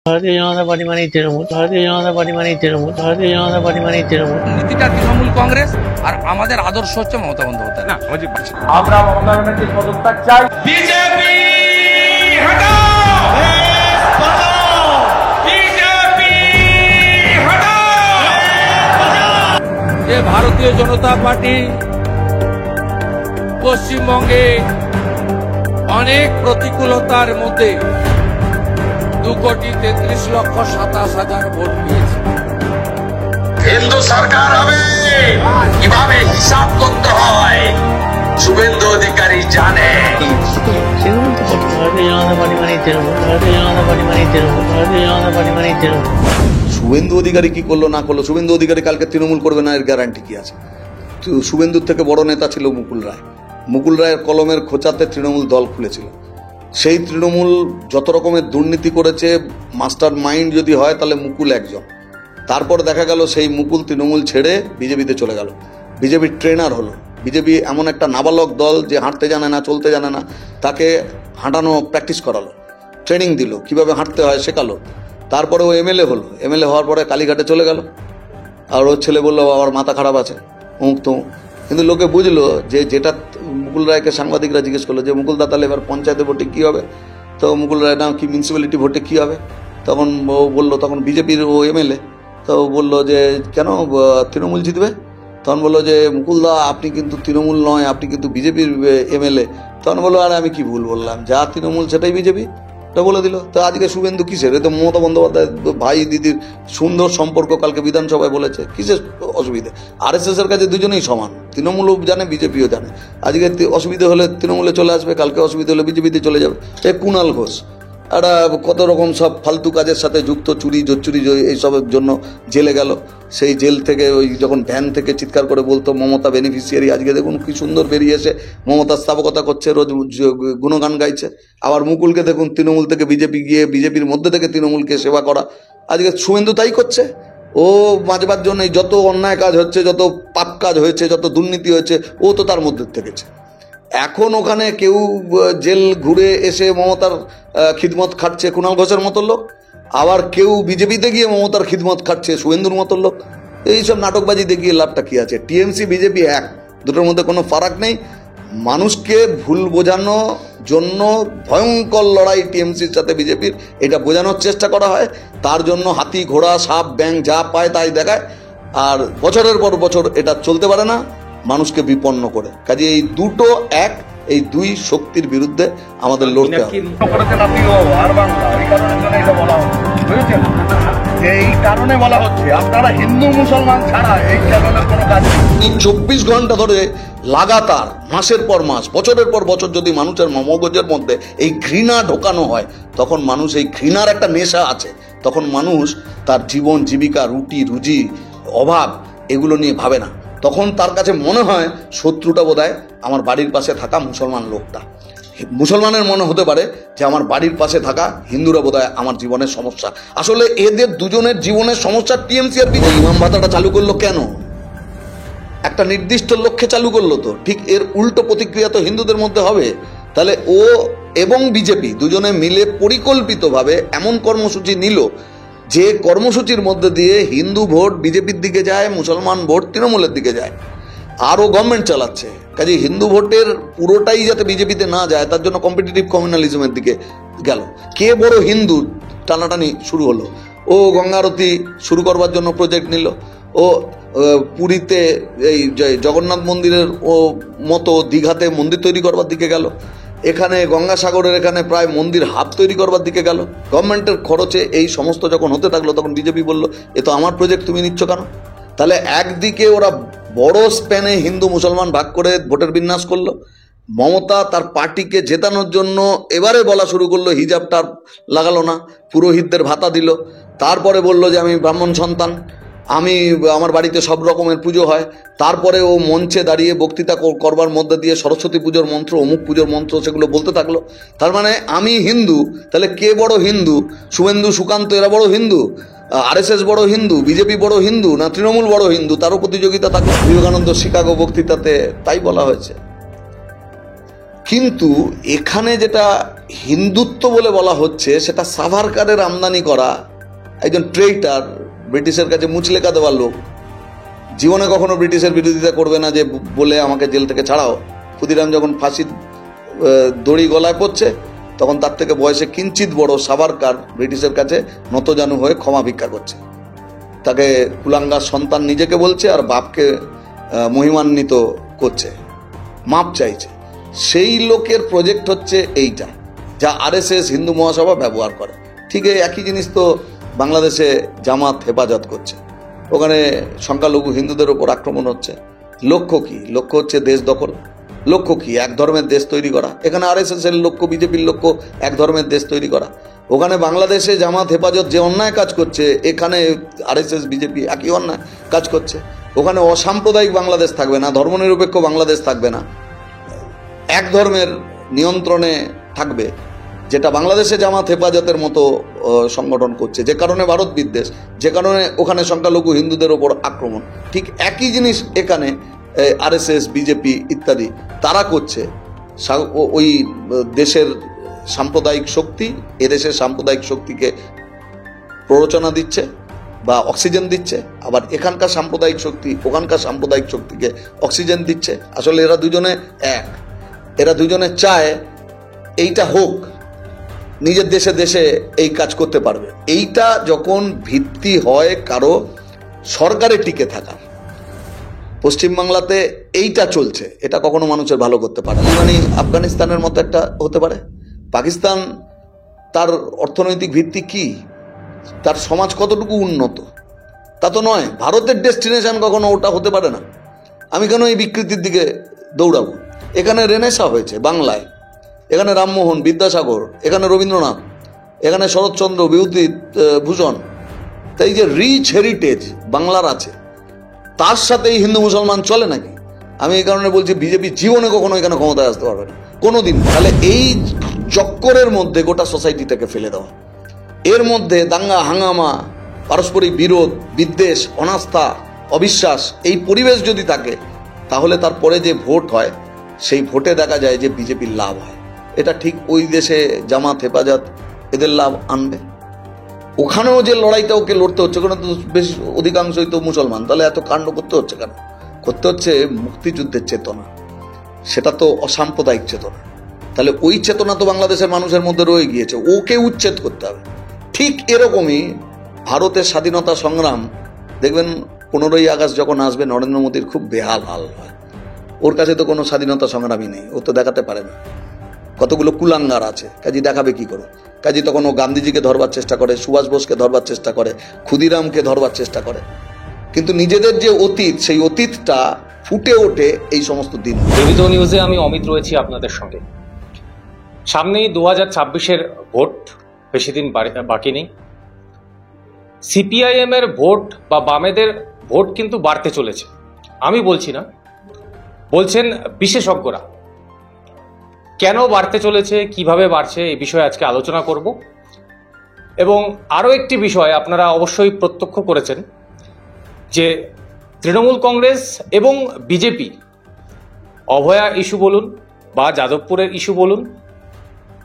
ভারতীয় জনতা পার্টি মানেই তৃণমূল, ভারতীয় জনতা পার্টি মানেই তৃণমূল, ভারতীয় জনতা পার্টি মানেই তৃণমূল। নীতিটা তৃণমূল কংগ্রেস আর আমাদের আদর্শ হচ্ছে মমতা বন্দ্যোপাধ্যায়। না আমরা মমতা ব্যানার্জির পদত্যাগ চাই। বিজেপি হটাও, বিজেপি হটাও। যে ভারতীয় জনতা পার্টি পশ্চিমবঙ্গে অনেক প্রতিকূলতার মধ্যে 2,33,27,000 ভোট পেয়েছে। কেন্দ্র সরকার হবে কিভাবে হিসাব করতে হয় শুভেন্দু অধিকারী জানে। ভারতীয় জনতা পার্টি মানেই তৃণমূল, ভারতীয় জনতা পার্টি মানেই তৃণমূল, ভারতীয় জনতা পার্টি মানেই তৃণমূল। শুভেন্দু অধিকারী কি করলো না করলো, শুভেন্দু অধিকারী কালকে তৃণমূল করবে না এর গ্যারান্টি কি আছে? শুভেন্দুর থেকে বড় নেতা ছিল মুকুল রায়। মুকুল রায়ের কলমের খোঁচাতে তৃণমূল দল খুলেছিল। সেই তৃণমূল যত রকমের দুর্নীতি করেছে, মাস্টার মাইন্ড যদি হয় তাহলে মুকুল একজন। তারপর দেখা গেল সেই মুকুল তৃণমূল ছেড়ে বিজেপিতে চলে গেল, বিজেপির ট্রেনার হলো। বিজেপি এমন একটা নাবালক দল যে হাঁটতে জানে না, চলতে জানে না, তাকে হাঁটানো প্র্যাকটিস করালো, ট্রেনিং দিল, কিভাবে হাঁটতে হয় শেখালো। তারপরে ও এমএলএ হলো, এমএলএ হওয়ার পরে কালীঘাটে চলে গেল। আর ওর ছেলে বললো বাবার মাথা খারাপ আছে, অমুক তমুক। কিন্তু লোকে বুঝলো যে যেটা মুকুল রায়কে সাংবাদিকরা জিজ্ঞেস করলো যে মুকুলদা তাহলে এবার পঞ্চায়েতের ভোটে কী হবে? তো মুকুল রায় না কি মিউনিসিপ্যালিটি ভোটে কী হবে? তখন ও বললো, তখন বিজেপির ও এমএলএ, তো বললো যে কেন তৃণমূল জিতবে? তখন বললো যে মুকুলদা আপনি কিন্তু তৃণমূল নয়, আপনি কিন্তু বিজেপির এমএলএ। তখন বললো আরে আমি কি ভুল বললাম, যা তৃণমূল সেটাই বিজেপি, এটা বলে দিল। তো আজকে শুভেন্দু কিসের? এ তো মমতা বন্দ্যোপাধ্যায় ভাই দিদির সুন্দর সম্পর্ক, কালকে বিধানসভায় বলেছে, কিসের অসুবিধে? আরএসএস এর কাছে দুজনেই সমান, তৃণমূলও জানে বিজেপিও জানে। আজকে অসুবিধে হলে তৃণমূলে চলে আসবে, কালকে অসুবিধা হলে বিজেপিতে চলে যাবে। এ কুণাল ঘোষ একটা কত রকম সব ফালতু কাজের সাথে যুক্ত, চুরি জোচ্চুরি এইসবের জন্য জেলে গেল। সেই জেল থেকে ওই যখন ভ্যান থেকে চিৎকার করে বলতো মমতা বেনিফিশিয়ারি, আজকে দেখুন কি সুন্দর বেরিয়ে এসে মমতার স্থাপকতা করছে, রোজ গুণগান গাইছে। আবার মুকুলকে দেখুন তৃণমূল থেকে বিজেপি গিয়ে বিজেপির মধ্যে থেকে তৃণমূলকে সেবা করা। আজকে শুভেন্দু তাই করছে। ও বাঁচবার জন্য যত অন্যায় কাজ হচ্ছে, যত পাপ কাজ হয়েছে, যত দুর্নীতি হয়েছে, ও তো তার মধ্যে থেকেছে। এখন ওখানে কেউ জেল ঘুরে এসে মমতার খিদমত খাটছে কুণাল ঘোষের মতো লোক, আবার কেউ বিজেপিতে গিয়ে মমতার খিদমত খাটছে শুভেন্দুর মতো লোক। এইসব নাটকবাজি দেখিয়ে লাভটা কী আছে? টিএমসি বিজেপি এক, দুটোর মধ্যে কোনো ফারাক নেই। মানুষকে ভুল বোঝানোর জন্য ভয়ঙ্কর লড়াই টিএমসির সাথে বিজেপির, এটা বোঝানোর চেষ্টা করা হয়। তার জন্য হাতি ঘোড়া সাপ ব্যাং যা পায় তাই দেখায়, আর বছরের পর বছর এটা চলতে পারে না মানুষকে বিপন্ন করে। কাজে এই দুটো এক, এই দুই শক্তির বিরুদ্ধে আমাদের লড়তে হবে। এই কারণে বলা হচ্ছে আপনারা হিন্দু মুসলমান ছাড়া এই চ্যানেলের কোনো কাজ নেই। 24 ঘন্টা ধরে লাগাতার মাসের পর মাস, বছরের পর বছর যদি মানুষের মগজের মধ্যে এই ঘৃণা ঢোকানো হয়, তখন মানুষ, এই ঘৃণার একটা নেশা আছে, তখন মানুষ তার জীবন জীবিকা, রুটি রুজি, অভাব এগুলো নিয়ে ভাবে না। তখন তার কাছে মনে হয় শত্রুটা বোধহয় আমার বাড়ির পাশে থাকা মুসলমান লোকটা। মুসলমানের মনে হতে পারে যে আমার বাড়ির পাশে থাকা হিন্দুরা বোধহয় আমার জীবনের সমস্যা। আসলে এদের দুজনের জীবনের সমস্যা টিএমসি আর বিজেপি। ইমাম ভাতাটা চালু করলো কেন? একটা নির্দিষ্ট লক্ষ্যে চালু করলো, তো ঠিক এর উল্টো প্রতিক্রিয়া তো হিন্দুদের মধ্যে হবে। তাহলে ও এবং বিজেপি দুজনে মিলে পরিকল্পিতভাবে এমন কর্মসূচি নিল যে কর্মসূচির মধ্যে দিয়ে হিন্দু ভোট বিজেপির দিকে যায়, মুসলমান ভোট তৃণমূলের দিকে যায়। আরও গভর্নমেন্ট চালাচ্ছে। কাজে হিন্দু ভোটের পুরোটাই যাতে বিজেপিতে না যায়, তার জন্য কম্পিটিটিভ কমিউনালিজমের দিকে গেল। কে বড় হিন্দু টানাটানি শুরু হলো। ও গঙ্গা আরতি শুরু করবার জন্য প্রজেক্ট নিল। ও পুরীতে এই জগন্নাথ মন্দিরের ও মতো দীঘাতে মন্দির তৈরি করবার দিকে গেল। এখানে গঙ্গাসাগরের এখানে প্রায় মন্দির হাব তৈরি করবার দিকে গেল। গভর্নমেন্টের খরচে এই সমস্ত যখন হতে থাকলো, তখন বিজেপি বলল এ তো আমার প্রজেক্ট, তুমি নিচ্ছ কেন? তাহলে একদিকে ওরা বড় স্প্যানে হিন্দু মুসলমান ভাগ করে ভোটের বিন্যাস করলো। মমতা তার পার্টিকে জেতানোর জন্য এবারে বলা শুরু করলো, হিজাবটা লাগালো না, পুরোহিতদের ভাতা দিল। তারপরে বলল যে আমি ব্রাহ্মণ সন্তান, আমি আমার বাড়িতে সব রকমের পুজো হয়। তারপরে ও মঞ্চে দাঁড়িয়ে বক্তৃতা করবার মধ্যে দিয়ে সরস্বতী পুজোর মন্ত্র, অমুক পুজোর মন্ত্র, সেগুলো বলতে থাকলো। তার মানে আমি হিন্দু, তাহলে কে বড় হিন্দু? শুভেন্দু সুকান্ত এরা বড় হিন্দু, আরএসএস বড় হিন্দু, বিজেপি বড় হিন্দু, না তৃণমূল বড় হিন্দু? তারও প্রতিযোগিতা থাকলো। বিবেকানন্দ শিকাগো বক্তৃতাতে তাই বলা হয়েছে। কিন্তু এখানে যেটা হিন্দুত্ব বলে বলা হচ্ছে, সেটা সাভারকারের আমদানি করা একজন ট্রেইটার, ব্রিটিশের কাছে মুচলেকা দেওয়ার লোক, জীবনে কখনো ব্রিটিশের বিরোধিতা করবে না যে বলে আমাকে জেল থেকে ছাড়াও। ক্ষুদিরাম যখন ফাঁসির দড়ি গলায় পড়ছে, তখন তার থেকে বয়সে কিঞ্চিত বড় সাভারকার ব্রিটিশের কাছে নতজানু হয়ে ক্ষমা ভিক্ষা করছে। তাকে কুলাঙ্গার সন্তান নিজেকে বলছে আর বাপকে মহিমান্বিত করছে, মাপ চাইছে। সেই লোকের প্রজেক্ট হচ্ছে এইটা, যা আরএসএস হিন্দু মহাসভা ব্যবহার করে। ঠিক এই একই জিনিস তো বাংলাদেশে জামাত হেফাজত করছে। ওখানে সংখ্যালঘু হিন্দুদের ওপর আক্রমণ হচ্ছে। লক্ষ্য কি? লক্ষ্য হচ্ছে দেশ দখল। লক্ষ্য কি? এক ধর্মের দেশ তৈরি করা। এখানে আরএসএস এর লক্ষ্য, বিজেপির লক্ষ্য এক ধর্মের দেশ তৈরি করা। ওখানে বাংলাদেশে জামাত হেফাজত যে অন্যায় কাজ করছে, এখানে আরএসএস বিজেপি একই অন্যায় কাজ করছে। ওখানে অসাম্প্রদায়িক বাংলাদেশ থাকবে না, ধর্মনিরপেক্ষ বাংলাদেশ থাকবে না, এক ধর্মের নিয়ন্ত্রণে থাকবে, যেটা বাংলাদেশে জামাত হেফাজতের মতো সংগঠন করছে, যে কারণে ভারত বিদ্বেষ, যে কারণে ওখানে সংখ্যালঘু হিন্দুদের ওপর আক্রমণ। ঠিক একই জিনিস এখানে আরএসএস, বিজেপি ইত্যাদি তারা করছে। ওই দেশের সাম্প্রদায়িক শক্তি এদেশের সাম্প্রদায়িক শক্তিকে প্ররোচনা দিচ্ছে বা অক্সিজেন দিচ্ছে, আবার এখানকার সাম্প্রদায়িক শক্তি ওখানকার সাম্প্রদায়িক শক্তিকে অক্সিজেন দিচ্ছে। আসলে এরা দুজনে এক, এরা দুজনে চায় এইটা হোক, নিজের দেশে দেশে এই কাজ করতে পারবে। এইটা যখন ভিত্তি হয় কারো সরকারে টিকে থাকার, পশ্চিমবাংলাতে এইটা চলছে, এটা কখনো মানুষের ভালো করতে পারে না। মানে আফগানিস্তানের মতো একটা হতে পারে। পাকিস্তান, তার অর্থনৈতিক ভিত্তি কি, তার সমাজ কতটুকু উন্নত তা তো নয়। ভারতের ডেস্টিনেশন কখনো ওটা হতে পারে না। আমি কেন এই বিকৃতির দিকে দৌড়াবো? এখানে রেনেসা হয়েছে বাংলায়, এখানে রামমোহন, বিদ্যাসাগর, এখানে রবীন্দ্রনাথ, এখানে শরৎচন্দ্র, বিভূতিভূষণ। তাই যে রিচ হেরিটেজ বাংলার আছে, তার সাথে এই হিন্দু মুসলমান চলে নাকি? আমি এই কারণে বলছি বিজেপি জীবনে কখনো এখানে ক্ষমতায় আসতে পারবে না, কোনোদিন। তাহলে এই চক্করের মধ্যে গোটা সোসাইটিটাকে ফেলে দেওয়া, এর মধ্যে দাঙ্গা হাঙ্গামা, পারস্পরিক বিরোধ, বিদ্বেষ, অনাস্থা, অবিশ্বাস, এই পরিবেশ যদি থাকে, তাহলে তারপরে যে ভোট হয় সেই ভোটে দেখা যায় যে বিজেপির লাভ হয়। এটা ঠিক ওই দেশে জামাত হেফাজত এদের লাভ আনবে। ওখানেও যে লড়াইটা ওকে লড়তে হচ্ছে, ওখানে তো বেশ অধিকাংশই তো মুসলমান, তাহলে এত কাণ্ড করতে হচ্ছে কেন? করতে হচ্ছে মুক্তিযুদ্ধের চেতনা, সেটা তো অসাম্প্রদায়িক চেতনা। তাহলে ওই চেতনা তো বাংলাদেশের মানুষের মধ্যে রয়ে গিয়েছে, ওকে উচ্ছেদ করতে হবে। ঠিক এরকমই ভারতের স্বাধীনতা সংগ্রাম, দেখবেন 15ই আগস্ট যখন আসবে নরেন্দ্র মোদীর খুব বেহাল হাল হয়। ওর কাছে তো কোনো স্বাধীনতা সংগ্রামই নেই, ও তো দেখাতে পারে না। কতগুলো কুলাঙ্গার আছে, কাজী দেখাবে কি করে? কাজী তখন ও গান্ধীজিকে ধরবার চেষ্টা করে, সুভাষ বোসকে ধরবার চেষ্টা করে, ক্ষুদিরামকে ধরবার চেষ্টা করে, কিন্তু নিজেদের যে অতীত, সেই অতীতটা ফুটে ওঠে এই সমস্ত দিন। বিবিধ নিউজে আমি অমিত রয়েছি আপনাদের সঙ্গে। সামনেই 2026-এর ভোট, বেশি দিন বাকি নেই। সিপিআইএম এর ভোট বা বামেদের ভোট কিন্তু বাড়তে চলেছে। আমি বলছি না, বলছেন বিশেষজ্ঞরা। কেন বাড়তে চলেছে, কিভাবে বাড়ছে, এই বিষয়ে আজকে আলোচনা করব। এবং আরও একটি বিষয় আপনারা অবশ্যই প্রত্যক্ষ করেছেন যে তৃণমূল কংগ্রেস এবং বিজেপি, অভয়া ইস্যু বলুন বা যাদবপুরের ইস্যু বলুন,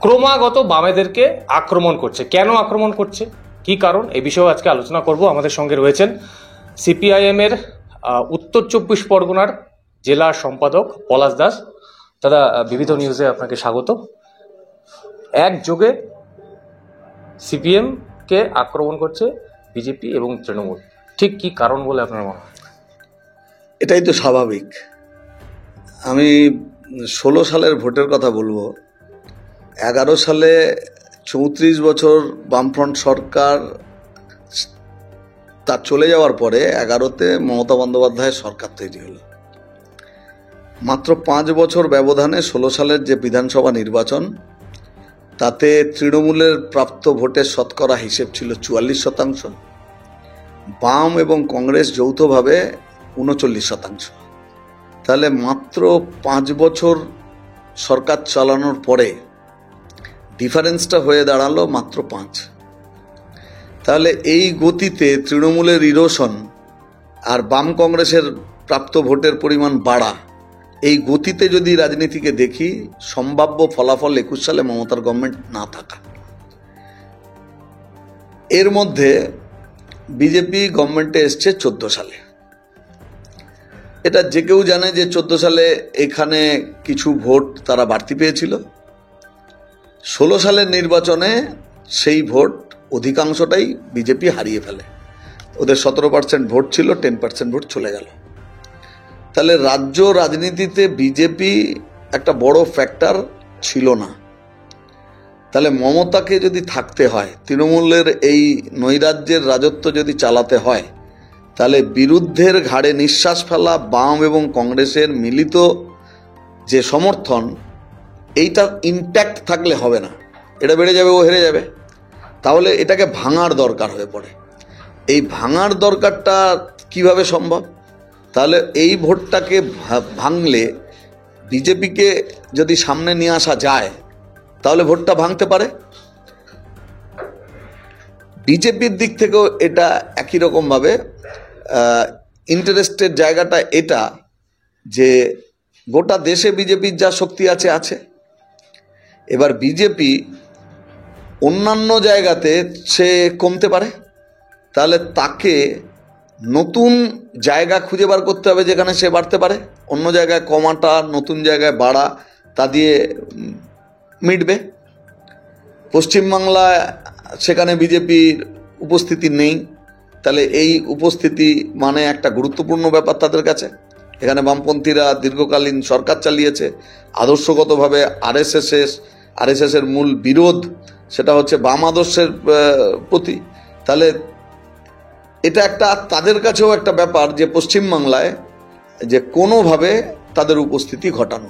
ক্রমাগত বামেদেরকে আক্রমণ করছে। কেন আক্রমণ করছে, কি কারণ, এই বিষয়ে আজকে আলোচনা করব। আমাদের সঙ্গে রয়েছেন সিপিআইএম এর উত্তর 24 পরগনার জেলা সম্পাদক পলাশ দাস। দাদা, বিবিধ নিউজে আপনাকে স্বাগত। একযোগে সিপিএম কে আক্রমণ করছে বিজেপি এবং তৃণমূল, ঠিক কি কারণ বলে আপনার মনে হয়? এটাই তো স্বাভাবিক। আমি 16 সালের ভোটের কথা বলবো। 11 সালে 34 বছর বামফ্রন্ট সরকার তার চলে যাওয়ার পরে 11তে মমতা বন্দ্যোপাধ্যায়ের সরকার তৈরি হলো। মাত্র 5 বছর ব্যবধানে 16 সালের যে বিধানসভা নির্বাচন, তাতে তৃণমূলের প্রাপ্ত ভোটের শতকরা হিসেব ছিল 44%, বাম এবং কংগ্রেস যৌথভাবে 39%। তাহলে মাত্র 5 বছর সরকার চালানোর পরে ডিফারেন্সটা হয়ে দাঁড়ালো মাত্র 5। তাহলে এই গতিতে তৃণমূলের ইরোশন আর বাম কংগ্রেসের প্রাপ্ত ভোটের পরিমাণ বাড়া, এই গতিতে যদি রাজনীতিকে দেখি, সম্ভাব্য ফলাফল 21 সালে মমতার গভর্নমেন্ট না থাকা। এর মধ্যে বিজেপি গভর্নমেন্টে এসছে 14 সালে। এটা যে কেউ জানে যে 14 সালে এখানে কিছু ভোট তারা বাড়তি পেয়েছিল। 16 সালের নির্বাচনে সেই ভোট অধিকাংশটাই বিজেপি হারিয়ে ফেলে। ওদের 17% ভোট ছিল, 10% ভোট চলে গেল। তাহলে রাজ্য রাজনীতিতে বিজেপি একটা বড় ফ্যাক্টর ছিল না। তাহলে মমতাকে যদি থাকতে হয়, তৃণমূলের এই নৈরাজ্যের রাজত্ব যদি চালাতে হয়, তাহলে বিরুদ্ধের ঘাড়ে নিঃশ্বাস ফেলা বাম এবং কংগ্রেসের মিলিত যে সমর্থন, এইটা ইনট্যাক্ট থাকলে হবে না। এটা বেড়ে যাবে, ও হেরে যাবে। তাহলে এটাকে ভাঙার দরকার হয়ে পড়ে। এই ভাঙার দরকারটা কিভাবে সম্ভব? তাহলে এই ভোটটাকে ভাঙলে, বিজেপিকে যদি সামনে নিয়ে আসা যায়, তাহলে ভোটটা ভাঙতে পারে। বিজেপির দিক থেকেও এটা একই রকমভাবে ইন্টারেস্টের জায়গাটা এটা যে গোটা দেশে বিজেপির যা শক্তি আছে। এবার বিজেপি অন্যান্য জায়গাতে সে কমতে পারে, তাহলে তাকে নতুন জায়গা খুঁজে বার করতে হবে যেখানে সে বাড়তে পারে। অন্য জায়গায় কমাটা, নতুন জায়গায় বাড়া, তা দিয়ে মিটবে। পশ্চিমবাংলায় সেখানে বিজেপির উপস্থিতি নেই, তাহলে এই উপস্থিতি মানে একটা গুরুত্বপূর্ণ ব্যাপার তাদের কাছে। এখানে বামপন্থীরা দীর্ঘকালীন সরকার চালিয়েছে, আদর্শগতভাবে আরএসএসের মূল বিরোধ সেটা হচ্ছে বাম আদর্শের প্রতি। তাহলে এটা একটা তাদের কাছেও একটা ব্যাপার যে পশ্চিমবাংলায় যে কোনোভাবে তাদের উপস্থিতি ঘটানো।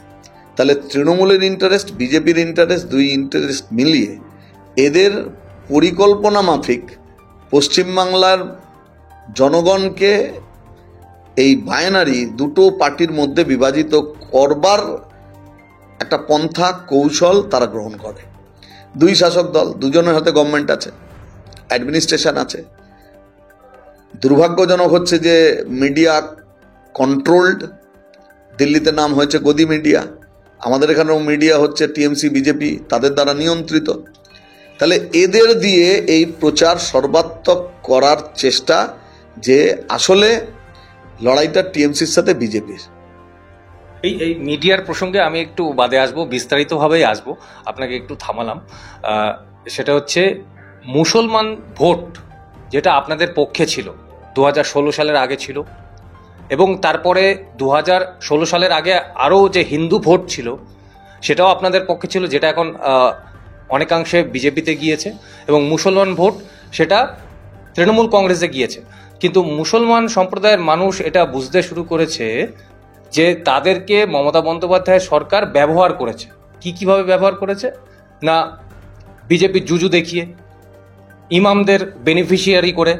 তাহলে তৃণমূলের ইন্টারেস্ট, বিজেপির ইন্টারেস্ট, দুই ইন্টারেস্ট মিলিয়ে এদের পরিকল্পনা মাফিক পশ্চিমবাংলার জনগণকে এই বাইনারি দুটো পার্টির মধ্যে বিভাজিত করবার একটা পন্থা কৌশল তারা গ্রহণ করে। দুই শাসক দল, দুজনের হাতে গভর্নমেন্ট আছে, অ্যাডমিনিস্ট্রেশন আছে। দুর্ভাগ্যজনক হচ্ছে যে মিডিয়া কন্ট্রোলড। দিল্লিতে নাম হয়েছে গদি মিডিয়া, আমাদের এখানেও মিডিয়া হচ্ছে টিএমসি বিজেপি, তাদের দ্বারা নিয়ন্ত্রিত। তাহলে এদের দিয়ে এই প্রচার সর্বাত্মক করার চেষ্টা যে আসলে লড়াইটা টিএমসির সাথে বিজেপির। এই মিডিয়ার প্রসঙ্গে আমি একটু বাদে আসবো, বিস্তারিতভাবেই আসবো, আপনাকে একটু থামালাম। সেটা হচ্ছে মুসলমান ভোট, যেটা আপনাদের পক্ষে ছিল 2016 সালের আগে ছিল, এবং তারপরে 2016 সালের আগে আরও যে হিন্দু ভোট ছিল সেটাও আপনাদের পক্ষে ছিল, যেটা এখন অনেকাংশে বিজেপিতে গিয়েছে, এবং মুসলমান ভোট সেটা তৃণমূল কংগ্রেসে গিয়েছে। কিন্তু মুসলমান সম্প্রদায়ের মানুষ এটা বুঝতে শুরু করেছে যে তাদেরকে মমতা বন্দ্যোপাধ্যায়ের সরকার ব্যবহার করেছে। কিভাবে ব্যবহার করেছে না, বিজেপির জুজু দেখিয়ে, ইমামদের বেনিফিশিয়ারি করে,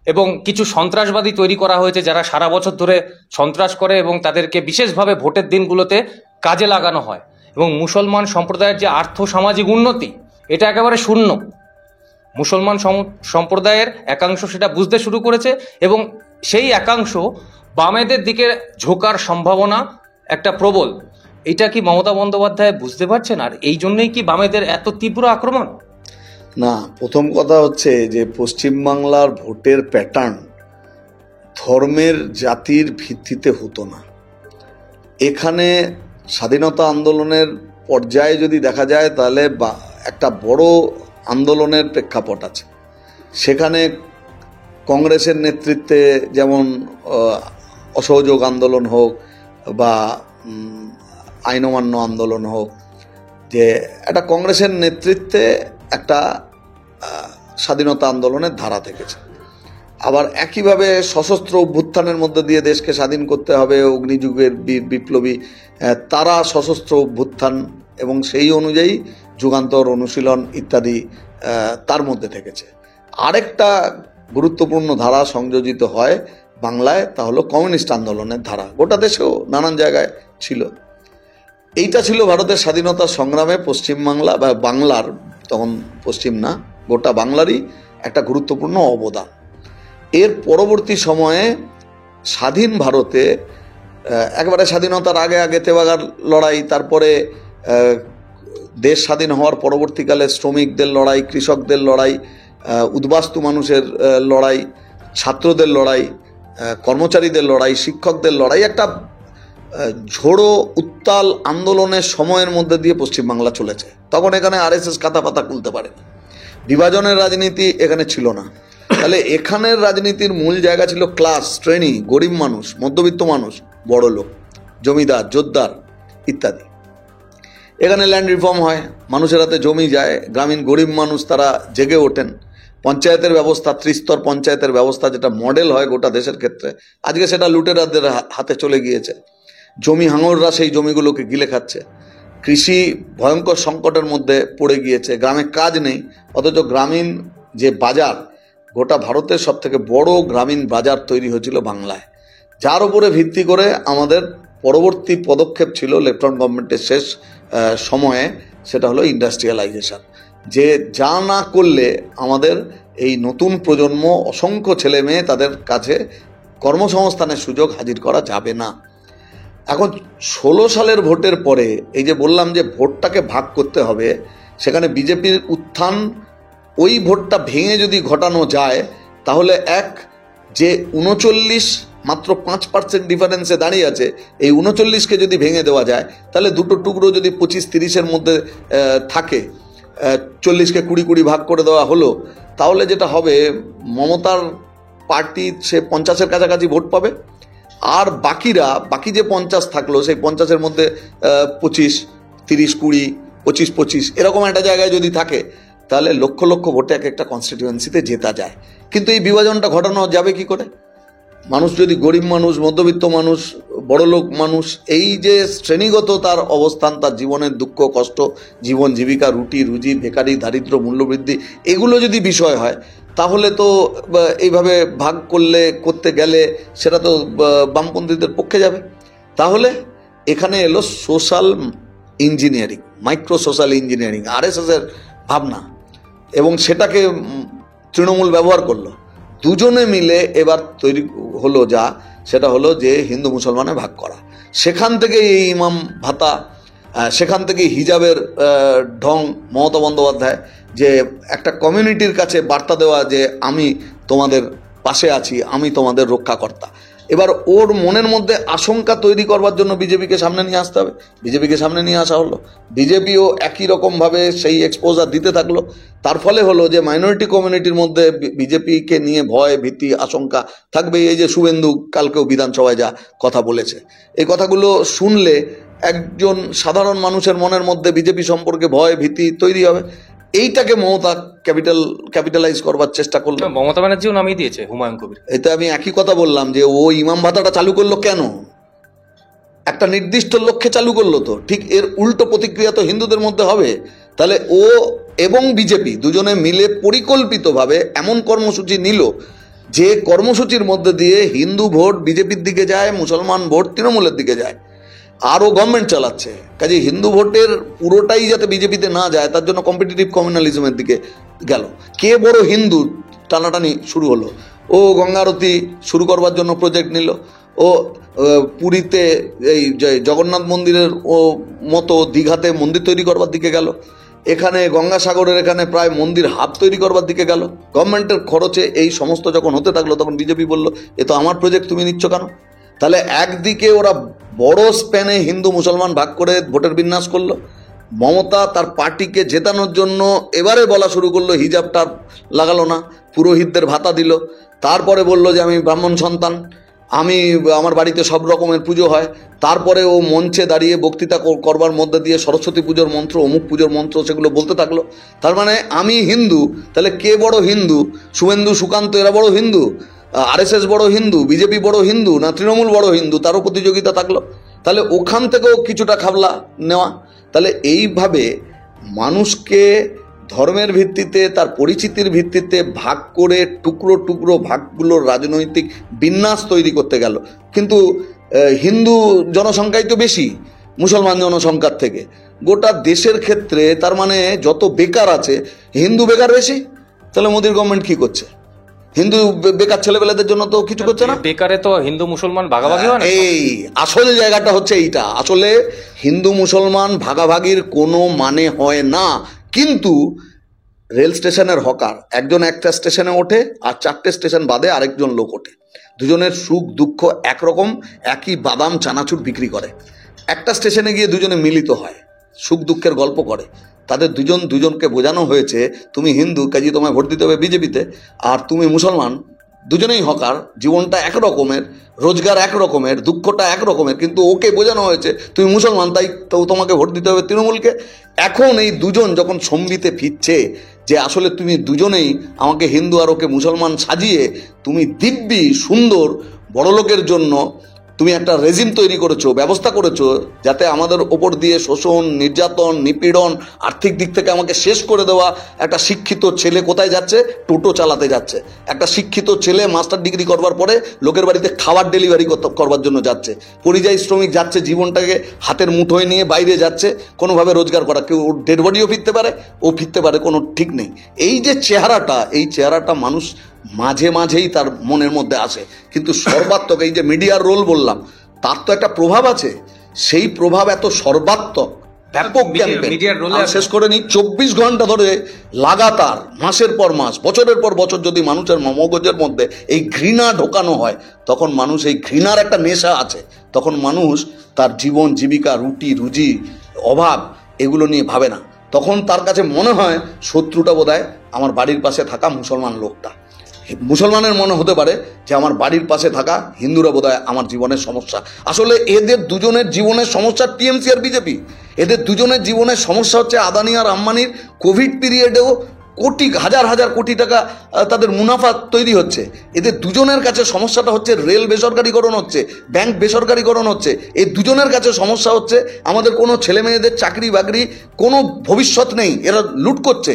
এবং কিছু সন্ত্রাসবাদী তৈরি করা হয়েছে যারা সারা বছর ধরে সন্ত্রাস করে এবং তাদেরকে বিশেষভাবে ভোটের দিনগুলোতে কাজে লাগানো হয়। এবং মুসলমান সম্প্রদায়ের যে আর্থসামাজিক উন্নতি, এটা একেবারে শূন্য। মুসলমান সম্প্রদায়ের একাংশ সেটা বুঝতে শুরু করেছে, এবং সেই একাংশ বামেদের দিকে ঝোঁকার সম্ভাবনা একটা প্রবল। এটা কি মমতা বন্দ্যোপাধ্যায় বুঝতে পারছেন? আর এই জন্যই কি বামেদের এত তীব্র আক্রমণ? না, প্রথম কথা হচ্ছে যে পশ্চিমবাংলার ভোটের প্যাটার্ন ধর্মের, জাতির ভিত্তিতে হতো না। এখানে স্বাধীনতা আন্দোলনের পর্যায়ে যদি দেখা যায় তাহলে একটা বড় আন্দোলনের প্রেক্ষাপট আছে। সেখানে কংগ্রেসের নেতৃত্বে যেমন অসহযোগ আন্দোলন হোক বা আইন অমান্য আন্দোলন হোক, যে একটা কংগ্রেসের নেতৃত্বে একটা স্বাধীনতা আন্দোলনের ধারা থেকেছে। আবার একইভাবে সশস্ত্র অভ্যুত্থানের মধ্যে দিয়ে দেশকে স্বাধীন করতে হবে, অগ্নিযুগের বীর বিপ্লবী তারা সশস্ত্র অভ্যুত্থান এবং সেই অনুযায়ী যুগান্তর, অনুশীলন ইত্যাদি তার মধ্যে থেকেছে। আরেকটা গুরুত্বপূর্ণ ধারা সংযোজিত হয় বাংলায়, তা হলো কমিউনিস্ট আন্দোলনের ধারা। গোটা দেশেও নানান জায়গায় ছিল। এইটা ছিল ভারতের স্বাধীনতা সংগ্রামে পশ্চিমবাংলা বা বাংলার, তখন পশ্চিম না, গোটা বাংলারই একটা গুরুত্বপূর্ণ অবদান। এর পরবর্তী সময়ে স্বাধীন ভারতে একেবারে স্বাধীনতার আগে আগে তেভাগার লড়াই, তারপরে দেশ স্বাধীন হওয়ার পরবর্তীকালে শ্রমিকদের লড়াই, কৃষকদের লড়াই, উদ্বাস্তু মানুষের লড়াই, ছাত্রদের লড়াই, কর্মচারীদের লড়াই, শিক্ষকদের লড়াই, একটা ঝোড়ো উত্তাল আন্দোলনের সময়ের মধ্যে দিয়ে পশ্চিমবাংলা চলেছে। তখন এখানে আরএসএস খাতা পাতা খুলতে পারে, বিভাজনের রাজনীতি এখানে ছিল না। তাহলে এখানের রাজনীতির মূল জায়গা ছিল ক্লাস, শ্রেণী, গরিব মানুষ, মধ্যবিত্ত মানুষ, বড় লোক, জমিদার, জোতদার ইত্যাদি। এখানে ল্যান্ড রিফর্ম হয়, মানুষের হাতে জমি যায়, গ্রামীণ গরিব মানুষ তারা জেগে ওঠেন। পঞ্চায়েতের ব্যবস্থা, ত্রিস্তর পঞ্চায়েতের ব্যবস্থা, যেটা মডেল হয় গোটা দেশের ক্ষেত্রে, আজকে সেটা লুটেরাদের হাতে চলে গিয়েছে। জমি হাঙররা সেই জমিগুলোকে গিলে খাচ্ছে। কৃষি ভয়ঙ্কর সংকটের মধ্যে পড়ে গিয়েছে, গ্রামে কাজ নেই, অথচ গ্রামীণ যে বাজার, গোটা ভারতের সব থেকে বড় গ্রামীণ বাজার তৈরি হয়েছিল বাংলায়, যার উপরে ভিত্তি করে আমাদের পরবর্তী পদক্ষেপ ছিল লেফটেন্যান্ট গভর্নমেন্টের শেষ সময়ে, সেটা হলো ইন্ডাস্ট্রিয়ালাইজেশন। যে যা না করলে আমাদের এই নতুন প্রজন্ম, অসংখ্য ছেলে মেয়ে, তাদের কাছে কর্মসংস্থানের সুযোগ হাজির করা যাবে না। এখন 16 সালের ভোটের পরে এই যে বললাম যে ভোটটাকে ভাগ করতে হবে, সেখানে বিজেপির উত্থান, ওই ভোটটা ভেঙে যদি ঘটানো যায়, তাহলে যে 39 মাত্র 5% ডিফারেন্সে দাঁড়িয়ে আছে, এই 39কে যদি ভেঙে দেওয়া যায়, তাহলে দুটো টুকরো যদি 25-30-এর মধ্যে থাকে, 40কে 20-20 ভাগ করে দেওয়া হলো, তাহলে যেটা হবে, মমতার পার্টি সে 50-এর কাছাকাছি ভোট পাবে, আর বাকি যে 50 থাকলো, সেই 50-এর মধ্যে 25, 30-20, 25-25 এরকম একটা জায়গায় যদি থাকে, তাহলে লক্ষ লক্ষ ভোটে এক একটা কনস্টিটিউয়েন্সিতে জেতা যায়। কিন্তু এই বিভাজনটা ঘটানো যাবে কি করে? মানুষ যদি গরিব মানুষ, মধ্যবিত্ত মানুষ, বড়লোক মানুষ, এই যে শ্রেণীগত তার অবস্থান, তার জীবনের দুঃখ কষ্ট, জীবন জীবিকা, রুটি রুজি, বেকারি, দারিদ্র্য, মূল্যবৃদ্ধি, এগুলো যদি বিষয় হয়, তাহলে তো এইভাবে ভাগ করতে গেলে সেটা তো বামপন্থীদের পক্ষে যাবে। তাহলে এখানে এলো social engineering, micro social engineering, আরএসএসের ভাবনা, এবং সেটাকে তৃণমূল ব্যবহার করলো। দুজনে মিলে এবার তৈরি হলো সেটা হলো যে হিন্দু মুসলমানে ভাগ করা। সেখান থেকে এই ইমাম ভাতা, সেখান থেকে হিজাবের ঢং, মমতা বন্দ্যোপাধ্যায় যে একটা কমিউনিটির কাছে বার্তা দেওয়া যে আমি তোমাদের পাশে আছি, আমি তোমাদের রক্ষাকর্তা। এবার ওর মনের মধ্যে আশঙ্কা তৈরি করবার জন্য বিজেপিকে সামনে নিয়ে আসতে হবে। বিজেপিকে সামনে নিয়ে আসা হলো, বিজেপিও একই রকমভাবে সেই এক্সপোজার দিতে থাকলো। তার ফলে হলো যে মাইনরিটি কমিউনিটির মধ্যে বিজেপিকে নিয়ে ভয়, ভীতি, আশঙ্কা থাকবে। এই যে শুভেন্দু কালকেও বিধানসভায় যা কথা বলেছে, এই কথাগুলো শুনলে একজন সাধারণ মানুষের মনের মধ্যে বিজেপি সম্পর্কে ভয়, ভীতি তৈরি হবে। এইটাকে মমতা ক্যাপিটালাইজ করবার চেষ্টা করলো। মমতা ব্যানার্জিও নামিয়ে দিয়েছে হুমায়ুন কবির। এতে আমি একই কথা বললাম যে ও ইমাম ভাতাটা চালু করলো কেন? একটা নির্দিষ্ট লক্ষ্যে চালু করলো, তো ঠিক এর উল্টো প্রতিক্রিয়া তো হিন্দুদের মধ্যে হবে। তাহলে ও এবং বিজেপি দুজনে মিলে পরিকল্পিতভাবে এমন কর্মসূচি নিল, যে কর্মসূচির মধ্যে দিয়ে হিন্দু ভোট বিজেপির দিকে যায়, মুসলমান ভোট তৃণমূলের দিকে যায়। আরও গভর্নমেন্ট চালাচ্ছে, কাজে হিন্দু ভোটের পুরোটাই যাতে বিজেপিতে না যায়, তার জন্য কম্পিটিটিভ কমিউনালিজমের দিকে গেল। কে বড় হিন্দু টানাটানি শুরু হলো। ও গঙ্গা আরতি শুরু করবার জন্য প্রজেক্ট নিল। ও পুরীতে এই জগন্নাথ মন্দিরের মতো দীঘাতে মন্দির তৈরি করবার দিকে গেল। এখানে গঙ্গাসাগরের এখানে প্রায় মন্দির হাব তৈরি করবার দিকে গেল। গভর্নমেন্টের খরচে এই সমস্ত যখন হতে থাকলো, তখন বিজেপি বলল, এ তো আমার প্রজেক্ট, তুমি নিচ্ছ কেন? তাহলে একদিকে ওরা বড় স্প্যানে হিন্দু মুসলমান ভাগ করে ভোটের বিন্যাস করলো। মমতা তার পার্টিকে জেতানোর জন্য এবারে বলা শুরু করলো, হিজাবটা লাগালো না, পুরোহিতদের ভাতা দিল। তারপরে বলল যে আমি ব্রাহ্মণ সন্তান, আমার বাড়িতে সব রকমের পুজো হয়। তারপরে ও মঞ্চে দাঁড়িয়ে বক্তৃতা করবার মধ্যে দিয়ে সরস্বতী পুজোর মন্ত্র, অমুক পুজোর মন্ত্র, সেগুলো বলতে থাকলো। তার মানে আমি হিন্দু। তাহলে কে বড় হিন্দু? শুভেন্দু, সুকান্ত এরা বড় হিন্দু? আরএসএস বড় হিন্দু? বিজেপি বড় হিন্দু? না তৃণমূল বড় হিন্দু? তারও প্রতিযোগিতা থাকলো। তাহলে ওখান থেকেও কিছুটা খাবলা নেওয়া। তাহলে এইভাবে মানুষকে ধর্মের ভিত্তিতে, তার পরিচিতির ভিত্তিতে ভাগ করে টুকরো টুকরো ভাগগুলোর রাজনৈতিক বিন্যাস তৈরি করতে গেল। কিন্তু হিন্দু জনসংখ্যাই তো বেশি মুসলমান জনসংখ্যার থেকে গোটা দেশের ক্ষেত্রে। তার মানে যত বেকার আছে, হিন্দু বেকার বেশি। তাহলে মোদির গভর্নমেন্ট কী করছে? হিন্দু বেকার ছেলেপেলেদের জন্য তো কিছু করছে না। বেকারে তো হিন্দু মুসলমান ভাগাভাগি হয় না। এই আসল জায়গাটা হচ্ছে এইটা, আসলে হিন্দু মুসলমান ভাগাভাগির কোনো মানে হয় না। কিন্তু রেল স্টেশনের হকার একজন একটা স্টেশনে ওঠে, আর 4টে স্টেশন বাদে আরেকজন লোক ওঠে, দুজনের সুখ দুঃখ একরকম, একই বাদাম চানাচুর বিক্রি করে। একটা স্টেশনে গিয়ে দুজনে মিলিত হয়, সুখ দুঃখের গল্প করে। তাদের দুজনকে বোঝানো হয়েছে তুমি হিন্দু, কাজে তোমায় ভোট দিতে হবে বিজেপিতে, আর তুমি মুসলমান, দুজনেই হকার, জীবনটা একরকমের, রোজগার একরকমের, দুঃখটা একরকমের, কিন্তু ওকে বোঝানো হয়েছে তুমি মুসলমান, তাই তো তোমাকে ভোট দিতে হবে তৃণমূলকে। এখন এই দুজন যখন সম্বিতে ফিরছে যে আসলে তুমি দুজনেই আমাকে হিন্দু আর ওকে মুসলমান সাজিয়ে তুমি দিব্যি সুন্দর বড়লোকের জন্য তুমি একটা রেজিম তৈরি করেছো, ব্যবস্থা করেছো, যাতে আমাদের ওপর দিয়ে শোষণ, নির্যাতন, নিপীড়ন, আর্থিক দিক থেকে আমাকে শেষ করে দেওয়া একটা শিক্ষিত ছেলে কোথায় যাচ্ছে? টোটো চালাতে যাচ্ছে। একটা শিক্ষিত ছেলে মাস্টার ডিগ্রি করবার পরে লোকের বাড়িতে খাবার ডেলিভারি করবার জন্য যাচ্ছে। পরিযায়ী শ্রমিক যাচ্ছে, জীবনটাকে হাতের মুঠোয় নিয়ে বাইরে যাচ্ছে কোনোভাবে রোজগার করা। কেউ ডেড বডিও ফিরতে পারে, ও ফিরতে পারে, কোনো ঠিক নেই। এই যে চেহারাটা, এই চেহারাটা মানুষ মাঝে মাঝেই তার মনের মধ্যে আসে, কিন্তু সর্বাত্মক এই যে মিডিয়ার রোল বললাম, তার তো একটা প্রভাব আছে। সেই প্রভাব এত সর্বাত্মক, ব্যাপক ক্যাম্পেইন। শেষ করে নি 24 ঘন্টা ধরে লাগাতার, মাসের পর মাস, বছরের পর বছর যদি মানুষের মগজের মধ্যে এই ঘৃণা ঢোকানো হয়, তখন মানুষ, এই ঘৃণার একটা নেশা আছে, তখন মানুষ তার জীবন জীবিকা, রুটি রুজি, অভাব এগুলো নিয়ে ভাবে না। তখন তার কাছে মনে হয় শত্রুটা বোধহয় আমার বাড়ির পাশে থাকা মুসলমান লোকটা। মুসলমানের মনে হতে পারে যে আমার বাড়ির পাশে থাকা হিন্দুরা বোধহয় আমার জীবনের সমস্যা। আসলে এদের দুজনের জীবনের সমস্যা টিএমসি আর বিজেপি। এদের দুজনের জীবনের সমস্যা হচ্ছে আদানি আর আম্বানির কোভিড পিরিয়ডেও হাজার হাজার কোটি টাকা তাদের মুনাফা তৈরি হচ্ছে। এদের দুজনের কাছে সমস্যাটা হচ্ছে রেল বেসরকারিকরণ হচ্ছে, ব্যাংক বেসরকারিকরণ হচ্ছে। এই দুজনের কাছে সমস্যা হচ্ছে আমাদের কোনো ছেলে মেয়েদের চাকরি বাকরি, কোনো ভবিষ্যৎ নেই, এরা লুট করছে।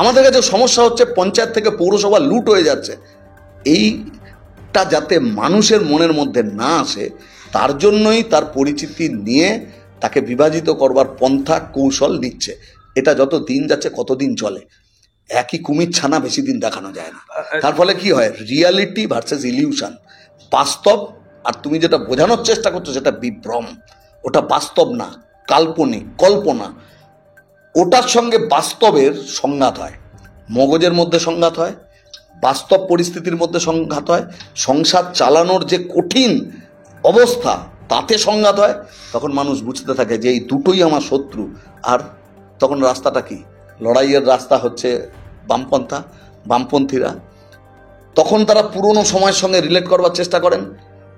আমাদের কাছে সমস্যা হচ্ছে পঞ্চায়েত থেকে পৌরসভা লুট হয়ে যাচ্ছে। এইটা যাতে মানুষের মনের মধ্যে না আসে, তার জন্যই তার পরিচিতি নিয়ে তাকে বিভাজিত করবার পন্থা কৌশল নিচ্ছে। এটা যত দিন যাচ্ছে কতদিন চলে, একই কুমির ছানা বেশি দিন দেখানো যায় না। তার ফলে কি হয়? রিয়ালিটি ভার্সেস ইলিউশন, বাস্তব আর তুমি যেটা বোঝানোর চেষ্টা করছো সেটা বিভ্রম। ওটা বাস্তব না, কাল্পনিক, কল্পনা। ওটার সঙ্গে বাস্তবের সংঘাত হয়, মগজের মধ্যে সংঘাত হয়, বাস্তব পরিস্থিতির মধ্যে সংঘাত হয়, সংসার চালানোর যে কঠিন অবস্থা তাতে সংঘাত হয়। তখন মানুষ বুঝতে থাকে যে এই দুটোই আমার শত্রু। আর তখন রাস্তাটা কি? লড়াইয়ের রাস্তা হচ্ছে বামপন্থা, বামপন্থীরা। তখন তারা পুরনো সময়ের সঙ্গে রিলেট করবার চেষ্টা করেন,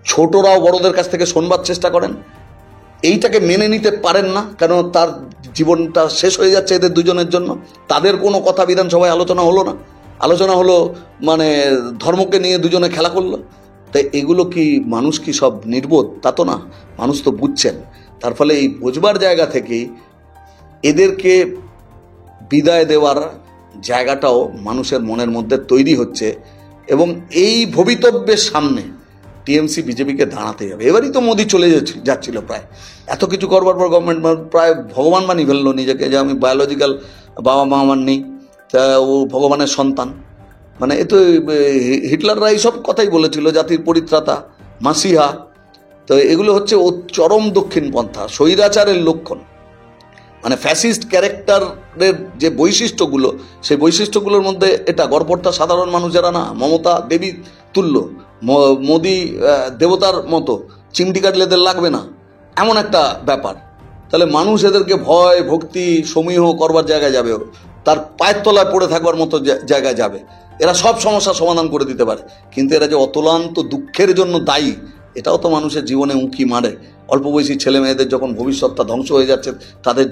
ছোটরাও বড়দের কাছ থেকে শোনবার চেষ্টা করেন। এইটাকে মেনে নিতে পারেন না, কারণ তার জীবনটা শেষ হয়ে যাচ্ছে এদের দুজনের জন্য। তাদের কোনো কথা বিধানসভায় আলোচনা হলো না, আলোচনা হলো মানে ধর্মকে নিয়ে দুজনে খেলা করলো। তাই এগুলো কি মানুষ কি সব নির্বোধ? তা তো না, মানুষ তো বুঝছেন। তার ফলে এই বোঝবার জায়গা থেকেই এদেরকে বিদায় দেওয়ার জায়গাটাও মানুষের মনের মধ্যে তৈরি হচ্ছে। এবং এই ভবিতব্যের সামনে টিএমসি বিজেপিকে দাঁড়াতে হবে। এবারই তো মোদি চলে যাচ্ছিল, প্রায় এত কিছু করবার পর গভর্নমেন্ট প্রায় ভগবান বানিয়ে ফেললো নিজেকে, যে আমি বায়োলজিক্যাল বাবা মা আমার নেই, তা ও ভগবানের সন্তান। মানে এ তো হিটলাররা এইসব কথাই বলেছিল, জাতির পরিত্রাতা, মাসিহা। তো এগুলো হচ্ছে ও চরম দক্ষিণপন্থা, স্বৈরাচারের লক্ষণ। মানে ফ্যাসিস্ট ক্যারেক্টারের যে বৈশিষ্ট্যগুলো, সেই বৈশিষ্ট্যগুলোর মধ্যে এটা। গড়পড়তা সাধারণ মানুষ যারা না, মমতা দেবী তুল্য, মোদি দেবতার মতো, চিমটি কাটলে এদের লাগবে না, এমন একটা ব্যাপার। তাহলে মানুষ এদেরকে ভয় ভক্তি সমীহ করবার জায়গায় যাবে, তার পায়ের তলায় পড়ে থাকবার মতো জায়গায় যাবে। এরা সব সমস্যার সমাধান করে দিতে পারে, কিন্তু এরা যে অতলান্ত দুঃখের জন্য দায়ী, এটাও তো মানুষের জীবনে উঁকি মারে। অল্প বয়সী ছেলে মেয়েদের যখন ভবিষ্যৎটা ধ্বংস হয়ে যাচ্ছে, তাদের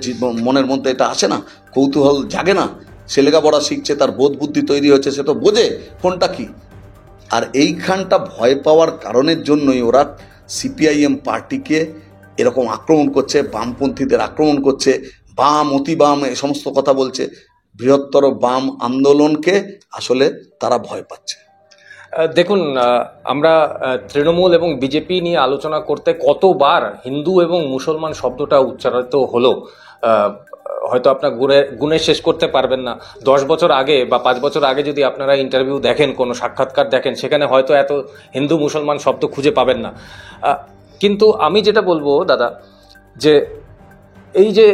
মনের মধ্যে এটা আসে না, কৌতূহল জাগে না? সে লেখাপড়া শিখছে, তার বোধ বুদ্ধি তৈরি হচ্ছে, সে তো বোঝে কোনটা কি। আর এইখানটা ভয় পাওয়ার কারণের জন্যই ওরা সিপিআইএম পার্টিকে এরকম আক্রমণ করছে, বামপন্থীদের আক্রমণ করছে, বাম অতি বাম এই সমস্ত কথা বলছে। বৃহত্তর বাম আন্দোলনকে আসলে তারা ভয় পাচ্ছে। দেখুন, আমরা তৃণমূল এবং বিজেপি নিয়ে আলোচনা করতে কতবার হিন্দু এবং মুসলমান শব্দটা উচ্চারিত হলো। হয়তো আপনার গুণে শেষ করতে পারবেন না। 10 বছর আগে বা 5 বছর আগে যদি আপনারা ইন্টারভিউ দেখেন, কোনো সাক্ষাৎকার দেখেন, সেখানে হয়তো এত হিন্দু মুসলমান শব্দ খুঁজে পাবেন না। কিন্তু আমি যেটা বলবো দাদা, যে এই যে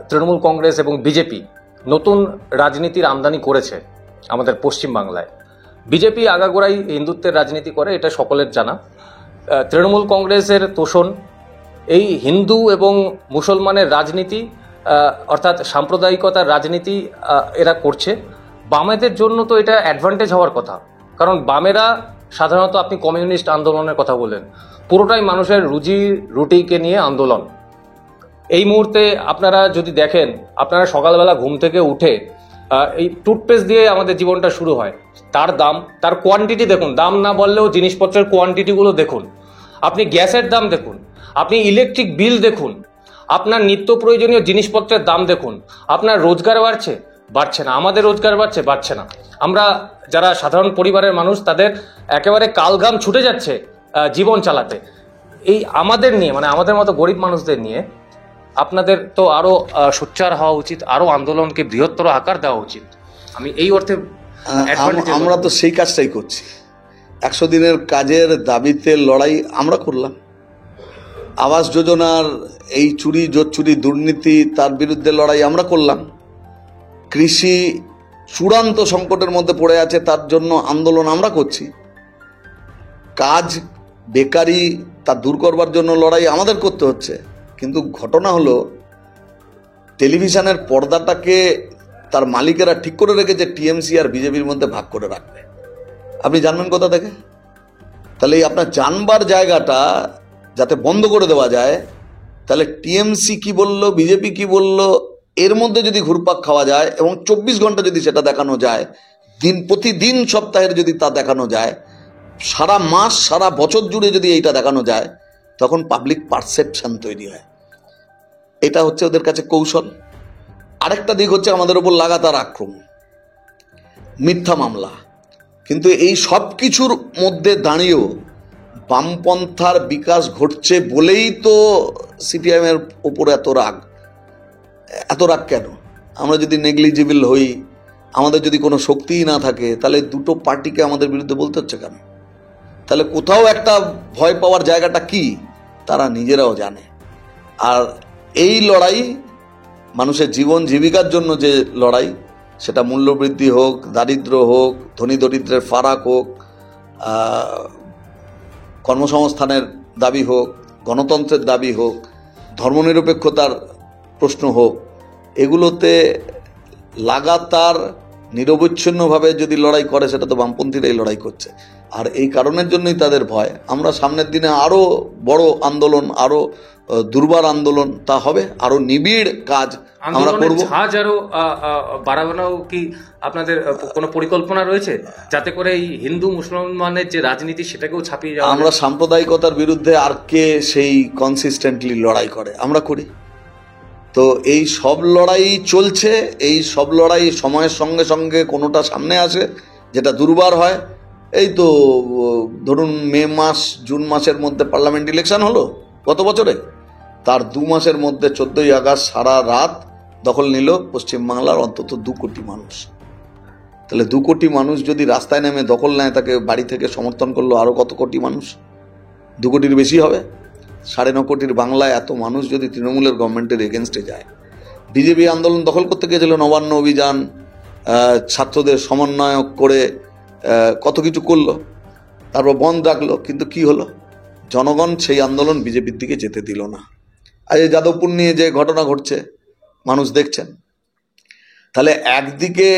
তৃণমূল কংগ্রেস এবং বিজেপি নতুন রাজনীতির আমদানি করেছে আমাদের পশ্চিমবাংলায়। বিজেপি আগাগোড়াই হিন্দুত্বের রাজনীতি করে, এটা সকলের জানা। তৃণমূল কংগ্রেসের তোষণ এই হিন্দু এবং মুসলমানের রাজনীতি, অর্থাৎ সাম্প্রদায়িকতার রাজনীতি এরা করছে। বামেদের জন্য তো এটা অ্যাডভান্টেজ হওয়ার কথা, কারণ বামেরা সাধারণত, আপনি কমিউনিস্ট আন্দোলনের কথা বলেন, পুরোটাই মানুষের রুজি রুটিকে নিয়ে আন্দোলন। এই মুহূর্তে আপনারা যদি দেখেন, আপনারা সকালবেলা ঘুম থেকে উঠে এই টুথপেস্ট দিয়ে আমাদের জীবনটা শুরু হয়, তার দাম, তার কোয়ান্টিটি দেখুন, দাম না বললেও জিনিসপত্রের কোয়ান্টিটিগুলো দেখুন, আপনি গ্যাসের দাম দেখুন, আপনি ইলেকট্রিক বিল দেখুন, আপনার নিত্য প্রয়োজনীয় জিনিসপত্রের দাম দেখুন। আপনার রোজগার বাড়ছে? বাড়ছে না। আমাদের রোজগার বাড়ছে না। আমরা যারা সাধারণ পরিবারের মানুষ, তাদের একেবারে কালঘাম ছুটে যাচ্ছে জীবন চালাতে। এই আমাদের নিয়ে, মানে আমাদের মতো গরিব মানুষদের নিয়ে আপনাদের তো আরো সোচ্চার হওয়া উচিত, আরো আন্দোলনকে বৃহত্তর আকার দেওয়া উচিত। আমি এই অর্থে আমরা তো সেই কাজটাই করছি। 100 দিনের কাজের দাবিতে লড়াই আমরা করলাম, আবাস যোজনার এই চুরি জোচ্চুরি দুর্নীতি তার বিরুদ্ধে লড়াই আমরা করলাম, কৃষি চূড়ান্ত সংকটের মধ্যে পড়ে আছে তার জন্য আন্দোলন আমরা করছি, কাজ বেকারি তা দূর করবার জন্য লড়াই আমাদের করতে হচ্ছে। কিন্তু ঘটনা হলো, টেলিভিশনের পর্দাটাকে তার মালিকেরা ঠিক করে রেখেছে টিএমসি আর বিজেপির মধ্যে ভাগ করে রাখবে। আপনি জানবেন কোথা থেকে? তাহলে এই আপনার জানবার জায়গাটা যাতে বন্ধ করে দেওয়া যায়, তাহলে টিএমসি কি বলল, বিজেপি কি বলল, এর মধ্যে যদি ঘুরপাক খাওয়া যায় এবং 24 ঘন্টা যদি সেটা দেখানো যায়, প্রতিদিন সপ্তাহের যদি তা দেখানো যায়, সারা মাস সারা বছর জুড়ে যদি এইটা দেখানো যায়, তখন পাবলিক পারসেপশন তৈরি হয়। এটা হচ্ছে ওদের কাছে কৌশল। আরেকটা দিক হচ্ছে আমাদের উপর লাগাতার আক্রমণ, মিথ্যা মামলা। কিন্তু এই সব কিছুর মধ্যে দাঁড়িয়েও বামপন্থার বিকাশ ঘটছে বলেই তো সিপিআইএম এর উপর এত রাগ কেন? আমরা যদি নেগলিজিবল হই, আমাদের যদি কোনো শক্তিই না থাকে, তাহলে দুটো পার্টিকে আমাদের বিরুদ্ধে বলতে হচ্ছে কেন? তাহলে কোথাও একটা ভয় পাওয়ার জায়গাটা কি তারা নিজেরাও জানে। আর এই লড়াই, মানুষের জীবন জীবিকার জন্য যে লড়াই, সেটা মূল্যবৃদ্ধি হোক, দারিদ্র হোক, ধনী দরিদ্রের ফারাক হোক, কর্মসংস্থানের দাবি হোক, গণতন্ত্রের দাবি হোক, ধর্মনিরপেক্ষতার প্রশ্ন হোক, এগুলোতে লাগাতার নিরবচ্ছিন্নভাবে যদি লড়াই করে, সেটা তো বামপন্থীরাই লড়াই করছে। আর এই কারণের জন্যই তাদের ভয়। আমরা সামনের দিনে আরো বড় আন্দোলন, আরো দুর্বার আন্দোলন তা হবে, আরো নিবিড় কাজ আমরা করব। আরো বাড়ানো কি আপনাদের কোনো পরিকল্পনা রয়েছে, যাতে করে এই হিন্দু মুসলমানের যে রাজনীতি সেটাকেও ছাপিয়ে যাওয়া? আমরা সাম্প্রদায়িকতার বিরুদ্ধে আর কে সেই কনসিস্টেন্টলি লড়াই করে? আমরা করি। তো এই সব লড়াই চলছে। এই সব লড়াই সময়ের সঙ্গে সঙ্গে কোনোটা সামনে আসে, যেটা দুর্বার হয়। এই তো ধরুন মে মাস জুন মাসের মধ্যে পার্লামেন্ট ইলেকশন হলো গত বছরে, তার 2 মাসের মধ্যে 14ই আগস্ট সারা রাত দখল নিল পশ্চিমবাংলার অন্তত 2 কোটি মানুষ। তাহলে 2 কোটি মানুষ যদি রাস্তায় নেমে দখল নেয়, তাকে বাড়ি থেকে সমর্থন করলো আরো কত কোটি মানুষ? 2 কোটির বেশি হবে। 9.5 কোটির বাংলায় এত মানুষ যদি তৃণমূলের গভর্নমেন্টের এগেনস্টে যায়। বিজেপি আন্দোলন দখল করতে গিয়েছিল, নবান্ন অভিযান, ছাত্রদের সমন্বয়ক করে কত কিছু করলো, তারপর বন্ধ রাখলো। কিন্তু কি হলো? জনগণ সেই আন্দোলন বিজেপির দিকে যেতে দিল না। আজ যাদবপুর নিয়ে যে ঘটনা ঘটছে মানুষ দেখছেন। তাহলে একদিকে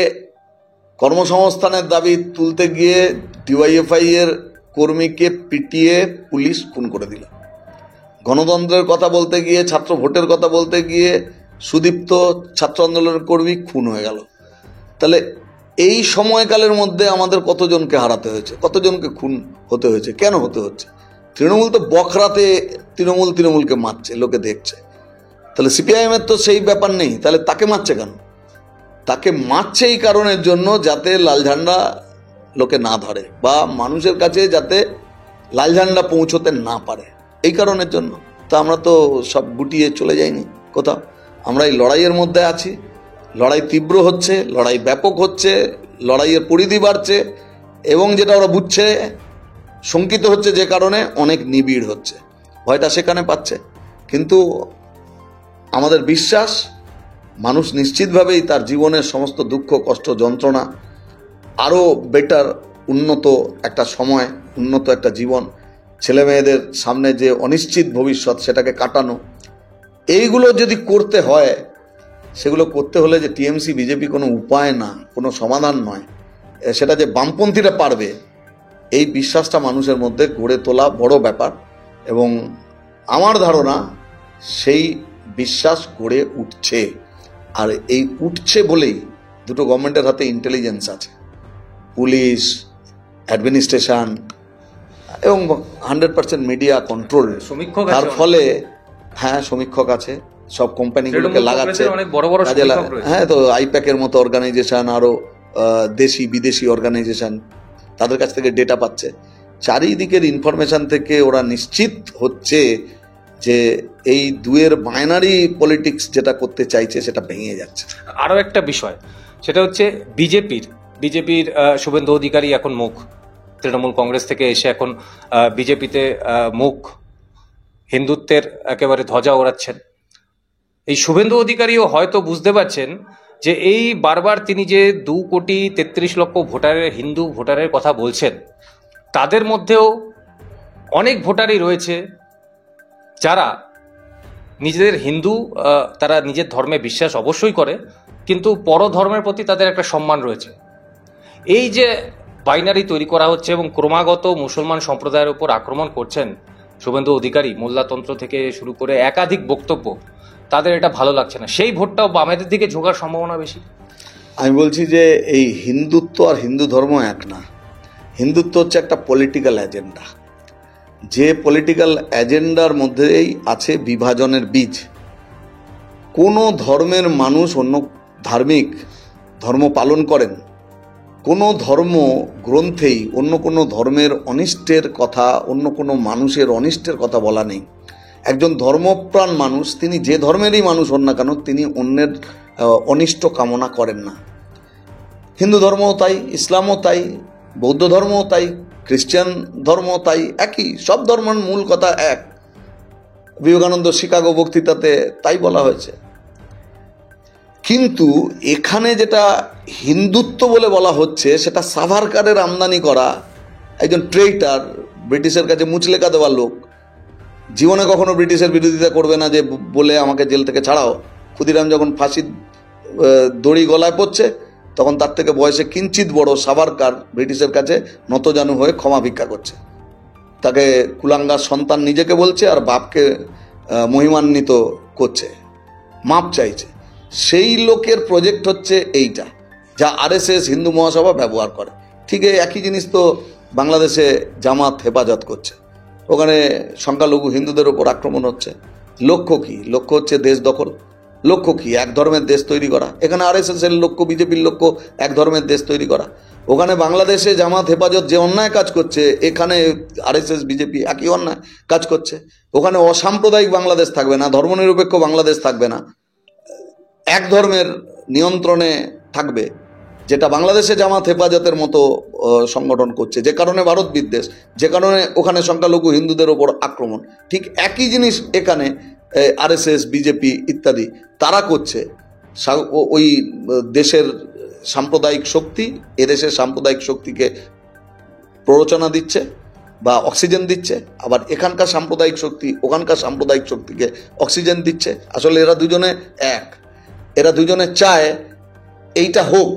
কর্মসংস্থানের দাবি তুলতে গিয়ে ডিওয়াইএফআই এর কর্মীকে পিটিয়ে পুলিশ খুন করে দিল। গণতন্ত্রের কথা বলতে গিয়ে, ছাত্র ভোটের কথা বলতে গিয়ে সুদীপ্ত ছাত্র আন্দোলনের কর্মী খুন হয়ে গেল। তাহলে এই সময়কালের মধ্যে আমাদের কতজনকে হারাতে হয়েছে, কতজনকে খুন হতে হয়েছে, কেন হতে হচ্ছে? তৃণমূল তো বখরাতে তৃণমূলকে মারছে, লোকে দেখছে। তাহলে সিপিআইএম এর তো সেই ব্যাপার নেই, তাহলে তাকে মারছে কেন? তাকে মারছে এই কারণের জন্য, যাতে লাল ঝান্ডা লোকে না ধরে বা মানুষের কাছে যাতে লাল ঝান্ডা পৌঁছতে না পারে, এই কারণের জন্য। তা আমরা তো সব গুটিয়ে চলে যাইনি কোথাও। আমরা এই লড়াইয়ের মধ্যে আছি। লড়াই তীব্র হচ্ছে, লড়াই ব্যাপক হচ্ছে, লড়াইয়ের পরিধি বাড়ছে, এবং যেটা ওরা বুঝছে, শঙ্কিত হচ্ছে, যে কারণে অনেক নিবিড় হচ্ছে, ভয়টা সেখানে পাচ্ছে। কিন্তু আমাদের বিশ্বাস, মানুষ নিশ্চিতভাবেই তার জীবনের সমস্ত দুঃখ, কষ্ট, যন্ত্রণা, আরও বেটার, উন্নত একটা সময়, উন্নত একটা জীবন, ছেলে মেয়েদের সামনে যে অনিশ্চিত ভবিষ্যৎ, সেটাকে কাটানো, এইগুলো যদি করতে হয়, সেগুলো করতে হলে যে টিএমসি বিজেপি কোনো উপায় না, কোনো সমাধান নয়, সেটা যে বামপন্থীরা পারবে, এই বিশ্বাসটা মানুষের মধ্যে গড়ে তোলা বড় ব্যাপার। এবং আমার ধারণা সেই বিশ্বাস গড়ে উঠছে। আর এই উঠছে বলেই দুটো গভর্নমেন্টের হাতে ইন্টেলিজেন্স আছে, পুলিশ, অ্যাডমিনিস্ট্রেশন এবং 100% মিডিয়া কন্ট্রোল। সমীক্ষক তার আছে ফলে, হ্যাঁ, সমীক্ষক আছে, সব কোম্পানিগুলোকে লাগাচ্ছে, অনেক বড় বড় কাজে সমীক্ষক রয়েছে। হ্যাঁ, তো আইপ্যাকের মতো অর্গানাইজেশন, আরো দেশি বিদেশি অর্গানাইজেশন, তাদের কাছ থেকে ডেটা পাচ্ছে। চারিদিকের ইনফরমেশন থেকে ওরা নিশ্চিত হচ্ছে যে এই দুয়ের বাইনারি পলিটিক্স যেটা করতে চাইছে, সেটা ভেঙে যাচ্ছে। আরও একটা বিষয়, সেটা হচ্ছে বিজেপির শুভেন্দু অধিকারী এখন মুখ, তৃণমূল কংগ্রেস থেকে এসে এখন বিজেপিতে মুখ, হিন্দুত্বের একেবারে ধ্বজা ওড়াচ্ছেন। এই শুভেন্দু অধিকারীও হয়তো বুঝতে পারছেন যে এই বারবার তিনি যে 2,33,00,000 ভোটারের, হিন্দু ভোটারের কথা বলছেন, তাদের মধ্যেও অনেক ভোটারই রয়েছে যারা নিজেদের হিন্দু, তারা নিজের ধর্মে বিশ্বাস অবশ্যই করে, কিন্তু পরধর্মের প্রতি তাদের একটা সম্মান রয়েছে। এই যে বাইনারি তৈরি করা হচ্ছে এবং ক্রমাগত মুসলমান সম্প্রদায়ের উপর আক্রমণ করছেন শুভেন্দু অধিকারী, মোল্লাতন্ত্র থেকে শুরু করে একাধিক বক্তব্য, তাদের এটা ভালো লাগছে না। সেই ভোটটাও বামেদের দিকে ঝোঁকার সম্ভাবনা বেশি। আমি বলছি যে এই হিন্দুত্ব আর হিন্দু ধর্ম এক না। হিন্দুত্ব হচ্ছে একটা পলিটিক্যাল এজেন্ডা, যে পলিটিক্যাল এজেন্ডার মধ্যেই আছে বিভাজনের বীজ। কোনো ধর্মের মানুষ অন্য ধার্মিক ধর্ম পালন করেন, কোনো ধর্ম গ্রন্থেই অন্য কোনো ধর্মের অনিষ্টের কথা, অন্য কোনো মানুষের অনিষ্টের কথা বলা নেই। একজন ধর্মপ্রাণ মানুষ, তিনি যে ধর্মেরই মানুষ হন না কেন, তিনি অন্যের অনিষ্ট কামনা করেন না। হিন্দু ধর্মও তাই, ইসলামও তাই, বৌদ্ধ ধর্মও তাই, খ্রিস্টান ধর্ম তাই, একই, সব ধর্মের মূল কথা এক। বিবেকানন্দ শিকাগো বক্তৃতাতে তাই বলা হয়েছে। কিন্তু এখানে যেটা হিন্দুত্ব বলে বলা হচ্ছে, সেটা সাভারকারের আমদানি করা একজন ট্রেইটার, ব্রিটিশের কাছে মুচলেকা দেওয়া লোক, জীবনে কখনো ব্রিটিশের বিরোধিতা করবে না যে বলে আমাকে জেল থেকে ছাড়াও। ক্ষুদিরাম যখন ফাঁসির দড়ি গলায় পড়ছে, তখন তার থেকে বয়সে কিঞ্চিত বড় সাভারকার ব্রিটিশের কাছে নতজানু হয়ে ক্ষমা ভিক্ষা করছে। তাকে কুলাঙ্গার সন্তান নিজেকে বলছে, আর বাপকে মহিমান্বিত করছে, মাপ চাইছে। সেই লোকের প্রজেক্ট হচ্ছে এইটা, যা আরএসএস, হিন্দু মহাসভা ব্যবহার করে। ঠিক এই একই জিনিস তো বাংলাদেশে জামাত হেফাজত করছে। ওখানে সংখ্যালঘু হিন্দুদের ওপর আক্রমণ হচ্ছে। লক্ষ্য কি? লক্ষ্য হচ্ছে দেশ দখল। লক্ষ্য কি? এক ধর্মের দেশ তৈরি করা। এখানে আরএসএস এর লক্ষ্য, বিজেপির লক্ষ্য এক ধর্মের দেশ তৈরি করা। ওখানে বাংলাদেশে জামাত হেফাজত যে অন্যায় কাজ করছে, এখানে আরএসএস বিজেপি একই অন্যায় কাজ করছে। ওখানে অসাম্প্রদায়িক বাংলাদেশ থাকবে না, ধর্মনিরপেক্ষ বাংলাদেশ থাকবে না, এক ধর্মের নিয়ন্ত্রণে থাকবে, যেটা বাংলাদেশে জামাত হেফাজতের মতো সংগঠন করছে, যে কারণে ভারত বিদ্বেষ, যে কারণে ওখানে সংখ্যালঘু হিন্দুদের ওপর আক্রমণ। ঠিক একই জিনিস এখানে আরএসএস, বিজেপি ইত্যাদি তারা করছে। ওই দেশের সাম্প্রদায়িক শক্তি এদেশের সাম্প্রদায়িক শক্তিকে প্ররোচনা দিচ্ছে বা অক্সিজেন দিচ্ছে, আবার এখানকার সাম্প্রদায়িক শক্তি ওখানকার সাম্প্রদায়িক শক্তিকে অক্সিজেন দিচ্ছে। আসলে এরা দুজনে এক, এরা দুজনে চায় এইটা হোক,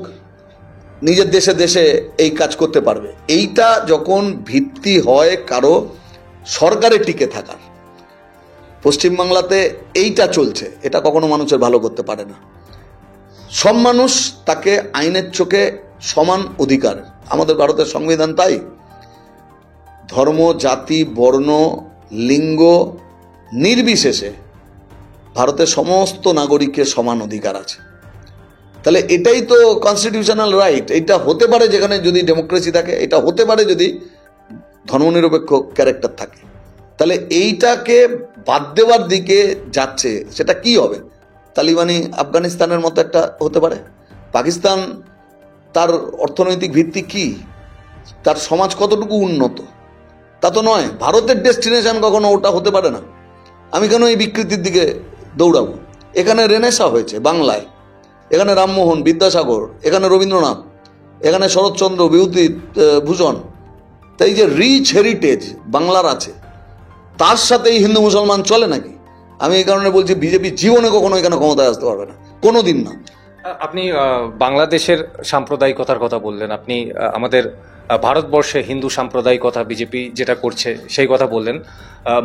নিজের দেশে দেশে এই কাজ করতে পারবে। এইটা যখন ভিত্তি হয় কারো সরকারে টিকে থাকার, পশ্চিমবাংলাতে এইটা চলছে, এটা কখনো মানুষের ভালো করতে পারে না। সব মানুষ তাকে আইনের চোখে সমান অধিকার, আমাদের ভারতের সংবিধান তাই। ধর্ম, জাতি, বর্ণ, লিঙ্গ নির্বিশেষে ভারতের সমস্ত নাগরিকের সমান অধিকার আছে। তাহলে এটাই তো কনস্টিটিউশনাল রাইট। এটা হতে পারে যেখানে যদি ডেমোক্রেসি থাকে, এটা হতে পারে যদি ধর্মনিরপেক্ষ ক্যারেক্টার থাকে। তাহলে এইটাকে বাদ দেওয়ার দিকে যাচ্ছে, সেটা কি হবে? তালিবানি আফগানিস্তানের মতো একটা হতে পারে? পাকিস্তান তার অর্থনৈতিক ভিত্তি কি, তার সমাজ কতটুকু উন্নত তা তো নয়। ভারতের ডেস্টিনেশন কখনো ওটা হতে পারে না। আমি কেন এই বিকৃতির দিকে দৌড়াবো? এখানে রেনেসা হয়েছে বাংলায়, এখানে রামমোহন, বিদ্যাসাগর, এখানে রবীন্দ্রনাথ, এখানে শরৎচন্দ্র, বিভূতিভূষণ। তাই যে রিচ হেরিটেজ বাংলার আছে, তার সাথে এই হিন্দু মুসলমান চলে নাকি? আমি এই কারণে বলছি বিজেপি জীবনে কখনো এখানে ক্ষমতায় আসতে পারবে না, কোনোদিন না। আপনি বাংলাদেশের সাম্প্রদায়িকতার কথা বললেন, আপনি আমাদের ভারতবর্ষে হিন্দু সাম্প্রদায়িকতা বিজেপি যেটা করছে সেই কথা বললেন।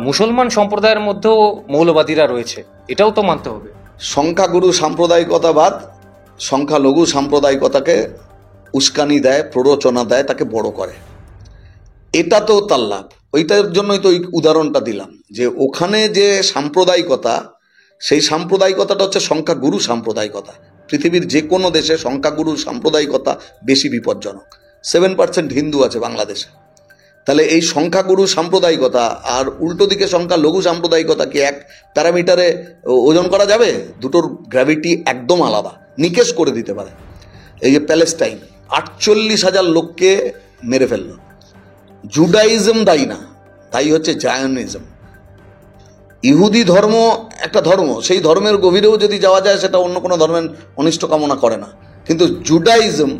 মুসলমান সম্প্রদায়ের মধ্যেও মৌলবাদীরা রয়েছে, এটাও তো মানতে হবে। সংখ্যাগুরু সাম্প্রদায়িকতাবাদ সংখ্যালঘু সাম্প্রদায়িকতাকে উস্কানি দেয়, প্ররোচনা দেয়, তাকে বড় করে। এটা তো তার লাভ। ওইটার জন্যই তো ওই উদাহরণটা দিলাম যে ওখানে যে সাম্প্রদায়িকতা, সেই সাম্প্রদায়িকতাটা হচ্ছে সংখ্যাগুরু সাম্প্রদায়িকতা। পৃথিবীর যে কোনো দেশে সংখ্যাগুরু সাম্প্রদায়িকতা বেশি বিপজ্জনক। 7% হিন্দু আছে বাংলাদেশে। তাহলে এই সংখ্যাগুরু সাম্প্রদায়িকতা আর উল্টো দিকে সংখ্যালঘু সাম্প্রদায়িকতা কি এক প্যারামিটারে ওজন করা যাবে? দুটোর গ্র্যাভিটি একদম আলাদা, নিকেশ করে দিতে পারে। এই যে প্যালেস্টাইন 48,000 লোককে মেরে ফেললো। জুডাইজম দায়ী না, তাই হচ্ছে জায়নিজম। ইহুদি ধর্ম একটা ধর্ম, সেই ধর্মের গভীরেও যদি যাওয়া যায় সেটা অন্য কোনো ধর্মের অনিষ্ট কামনা করে না, কিন্তু জুডাইজম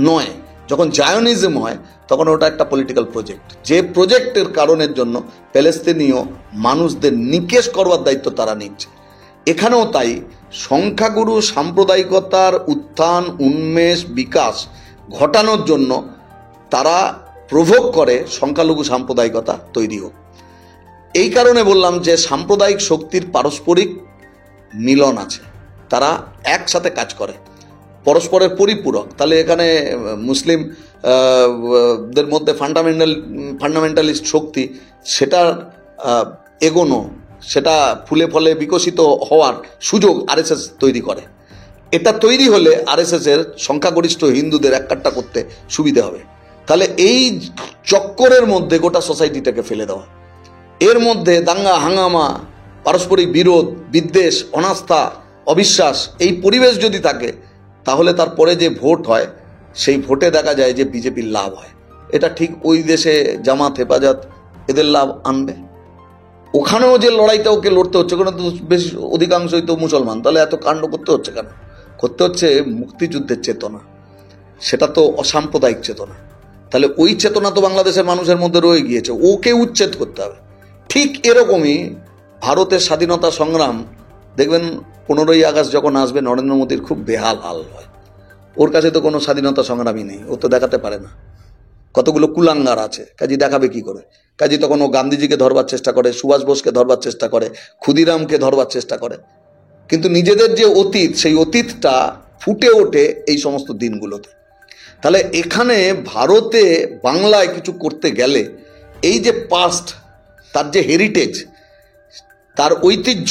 নয়। যখন জায়নিজম হয় তখন ওটা একটা পলিটিক্যাল প্রজেক্ট, যে প্রজেক্টের কারণের জন্য প্যালেস্তিনীয় মানুষদের নিকেশ করবার দায়িত্ব তারা নিচ্ছে। এখানেও তাই সংখ্যাগুরু সাম্প্রদায়িকতার উত্থান, উন্মেষ, বিকাশ ঘটানোর জন্য তারা প্রভোগ করে সংখ্যালঘু সাম্প্রদায়িকতা তৈরি হোক। এই কারণে বললাম যে সাম্প্রদায়িক শক্তির পারস্পরিক মিলন আছে, তারা একসাথে কাজ করে, পরস্পরের পরিপূরক। তাহলে এখানে মুসলিম দের মধ্যে ফান্ডামেন্টালিস্ট শক্তি, সেটার এগোনো, সেটা ফুলে ফলে বিকশিত হওয়ার সুযোগ আরএসএস তৈরি করে। এটা তৈরি হলে আরএসএস এর সংখ্যাগরিষ্ঠ হিন্দুদের এককাট্টা করতে সুবিধা হবে। তাহলে এই চক্করের মধ্যে গোটা সোসাইটিটাকে ফেলে দেওয়া, এর মধ্যে দাঙ্গা হাঙ্গামা, পারস্পরিক বিরোধ, বিদ্বেষ, অনাস্থা, অবিশ্বাস, এই পরিবেশ যদি থাকে তাহলে তারপরে যে ভোট হয় সেই ভোটে দেখা যায় যে বিজেপির লাভ হয়। এটা ঠিক ওই দেশে জামাত, হেফাজত এদের লাভ আনবে। ওখানেও যে লড়াইটা ওকে লড়তে হচ্ছে, ওখানে তো বেশি অধিকাংশই তো মুসলমান, তাহলে এত কাণ্ড করতে হচ্ছে কেন? করতে হচ্ছে মুক্তিযুদ্ধের চেতনা, সেটা তো অসাম্প্রদায়িক চেতনা। তাহলে ওই চেতনা তো বাংলাদেশের মানুষের মধ্যে রয়ে গিয়েছে, ওকে উচ্ছেদ করতে হবে। ঠিক এরকমই ভারতের স্বাধীনতা সংগ্রাম, দেখবেন 15ই আগস্ট যখন আসবে নরেন্দ্র মোদীর খুব বেহাল হাল হয়। ওর কাছে তো কোনো স্বাধীনতা সংগ্রামই নেই, ও তো দেখাতে পারে না, কতগুলো কুলাঙ্গার আছে, কাজী দেখাবে কি করে? কাজী তখন ও গান্ধীজিকে ধরবার চেষ্টা করে, সুভাষ বোসকে ধরবার চেষ্টা করে, ক্ষুদিরামকে ধরবার চেষ্টা করে, কিন্তু নিজেদের যে অতীত, সেই অতীতটা ফুটে ওঠে এই সমস্ত দিনগুলোতে। তাহলে এখানে ভারতে বাংলায় কিছু করতে গেলে এই যে পাস্ট, তার যে হেরিটেজ, তার ঐতিহ্য,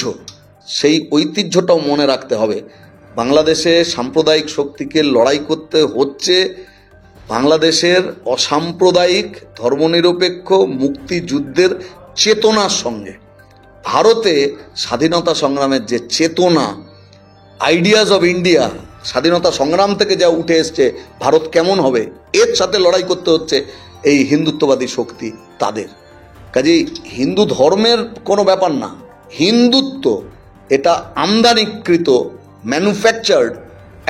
সেই ঐতিহ্যটাও মনে রাখতে হবে। বাংলাদেশে সাম্প্রদায়িক শক্তিকে লড়াই করতে হচ্ছে বাংলাদেশের অসাম্প্রদায়িক ধর্মনিরপেক্ষ মুক্তিযুদ্ধের চেতনার সঙ্গে। ভারতে স্বাধীনতা সংগ্রামের যে চেতনা, আইডিয়াজ অফ ইন্ডিয়া, স্বাধীনতা সংগ্রাম থেকে যা উঠে এসছে ভারত কেমন হবে, এর সাথে লড়াই করতে হচ্ছে এই হিন্দুত্ববাদী শক্তি তাদের। কাজেই হিন্দু ধর্মের কোনো ব্যাপার না, হিন্দুত্ব এটা আমদানিকৃত, ম্যানুফ্যাকচার্ড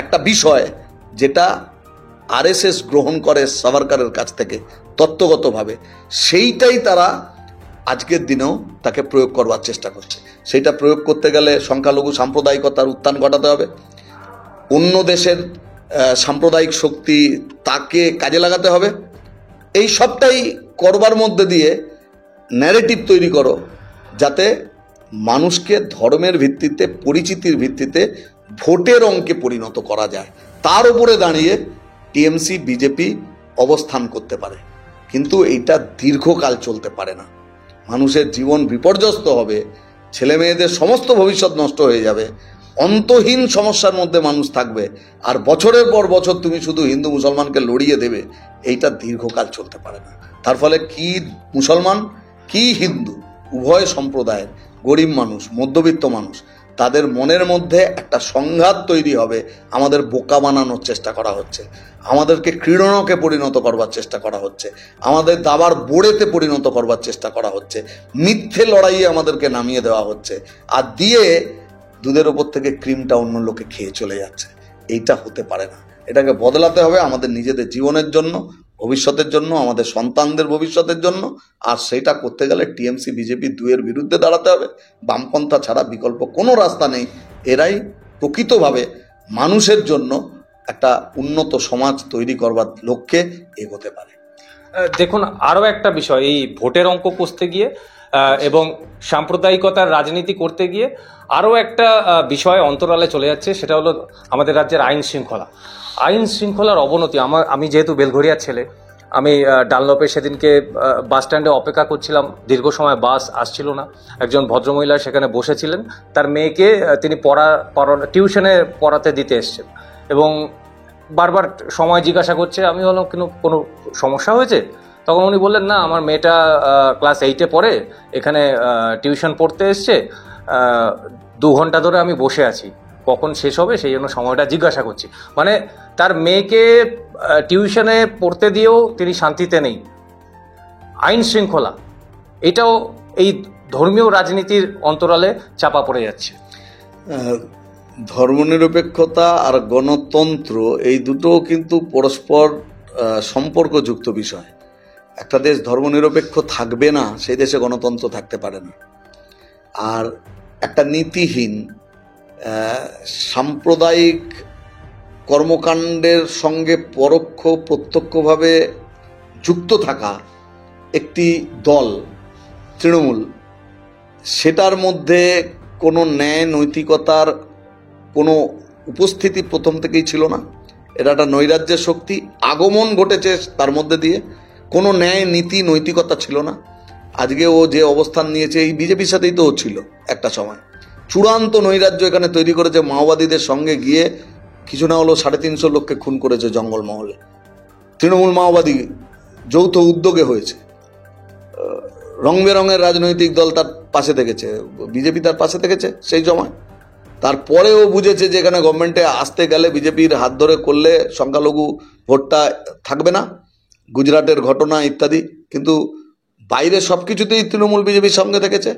একটা বিষয়, যেটা আরএসএস গ্রহণ করে সাভারকারের কাছ থেকে তত্ত্বগতভাবে। সেইটাই তারা আজকের দিনেও তাকে প্রয়োগ করবার চেষ্টা করছে। সেইটা প্রয়োগ করতে গেলে সংখ্যালঘু সাম্প্রদায়িকতার উত্থান ঘটাতে হবে, অন্য দেশের সাম্প্রদায়িক শক্তি তাকে কাজে লাগাতে হবে। এই সবটাই করবার মধ্যে দিয়ে ন্যারেটিভ তৈরি করো, যাতে মানুষকে ধর্মের ভিত্তিতে, পরিচিতির ভিত্তিতে ভোটের অঙ্কে পরিণত করা যায়। তার উপরে দাঁড়িয়ে টিএমসি, বিজেপি অবস্থান করতে পারে, কিন্তু এইটা দীর্ঘকাল চলতে পারে না। মানুষের জীবন বিপর্যস্ত হবে, ছেলে মেয়েদের সমস্ত ভবিষ্যৎ নষ্ট হয়ে যাবে, অন্তহীন সমস্যার মধ্যে মানুষ থাকবে, আর বছরের পর বছর তুমি শুধু হিন্দু মুসলমানকে লড়িয়ে দেবে। এইটা দীর্ঘকাল চলতে পারে না। তার ফলে কি মুসলমান কি হিন্দু উভয় সম্প্রদায়ের গরিব মানুষ, মধ্যবিত্ত মানুষ, তাদের মনের মধ্যে একটা সংঘাত তৈরি হবে, আমাদের বোকা বানানোর চেষ্টা করা হচ্ছে, আমাদেরকে ক্রীড়নকে পরিণত করবার চেষ্টা করা হচ্ছে, আমাদের দাবার বোড়েতে পরিণত করবার চেষ্টা করা হচ্ছে, মিথ্যে লড়াইয়ে আমাদেরকে নামিয়ে দেওয়া হচ্ছে, আর দিয়ে দুধের ওপর থেকে ক্রিমটা অন্য লোকে খেয়ে চলে যাচ্ছে। এইটা হতে পারে না। এটাকে বদলাতে হবে আমাদের নিজেদের জীবনের জন্য, ভবিষ্যতের জন্য, আমাদের সন্তানদের ভবিষ্যতের জন্য। আর সেটা করতে গেলে টিএমসি বিজেপি দুয়ের বিরুদ্ধে দাঁড়াতে হবে। বামপন্থা ছাড়া বিকল্প কোনো রাস্তা নেই। এরাই প্রকৃতভাবে মানুষের জন্য একটা উন্নত সমাজ তৈরি করবার লক্ষ্যে এগোতে পারে। দেখুন, আরও একটা বিষয়, এই ভোটের অঙ্ক কষতে গিয়ে এবং সাম্প্রদায়িকতার রাজনীতি করতে গিয়ে আরও একটা বিষয় অন্তরালে চলে যাচ্ছে, সেটা হলো আমাদের রাজ্যের আইন শৃঙ্খলার অবনতি। আমি যেহেতু বেলঘরিয়ার ছেলে, আমি ডানলপে সেদিনকে বাস স্ট্যান্ডে অপেক্ষা করছিলাম, দীর্ঘ সময় বাস আসছিল না। একজন ভদ্রমহিলা সেখানে বসেছিলেন, তার মেয়েকে তিনি টিউশনে পড়াতে দিতে এসছেন এবং বারবার সময় জিজ্ঞাসা করছে। আমি বললাম, কোনো সমস্যা হয়েছে? তখন উনি বললেন, না, আমার মেয়েটা ক্লাস 8-এ পড়ে, এখানে টিউশন পড়তে এসছে, 2 ঘন্টা ধরে আমি বসে আছি, কখন শেষ হবে সেই জন্য সময়টা জিজ্ঞাসা করছি। মানে তার মেয়েকে টিউশনে পড়তে দিয়েও তিনি শান্তিতে নেই। আইন শৃঙ্খলা, এটাও এই ধর্মীয় রাজনীতির অন্তরালে চাপা পড়ে যাচ্ছে। ধর্মনিরপেক্ষতা আর গণতন্ত্র এই দুটো কিন্তু পরস্পর সম্পর্কযুক্ত বিষয়। একটা দেশ ধর্মনিরপেক্ষ থাকবে না, সেই দেশে গণতন্ত্র থাকতে পারে না। আর একটা নীতিহীন সাম্প্রদায়িক কর্মকাণ্ডের সঙ্গে পরোক্ষ প্রত্যক্ষভাবে যুক্ত থাকা একটি দল তৃণমূল, সেটার মধ্যে কোনো ন্যায় নৈতিকতার কোনো উপস্থিতি প্রথম থেকেই ছিল না। এটা একটা নৈরাজ্যের শক্তি, আগমন ঘটেছে তার মধ্যে দিয়ে, কোনো ন্যায় নীতি নৈতিকতা ছিল না। আজকে ও যে অবস্থান নিয়েছে, এই বিজেপির সাথেই তো ছিল একটা সময়। চূড়ান্ত নৈরাজ্য এখানে তৈরি করেছে, মাওবাদীদের সঙ্গে গিয়ে কিছু না হলেও 350 লোককে খুন করেছে জঙ্গলমহলে। তৃণমূল মাওবাদী যৌথ উদ্যোগে হয়েছে, রং বেরঙের রাজনৈতিক দল তার পাশে থেকেছে, বিজেপি তার পাশে থেকেছে সেই সময়। তারপরেও বুঝেছে যে এখানে গভর্নমেন্টে আসতে গেলে বিজেপির হাত ধরে করলে সংখ্যালঘু ভোটটা থাকবে না, গুজরাটের ঘটনা ইত্যাদি। কিন্তু বাইরে সব কিছুতেই তৃণমূল বিজেপির সঙ্গে থেকেছে,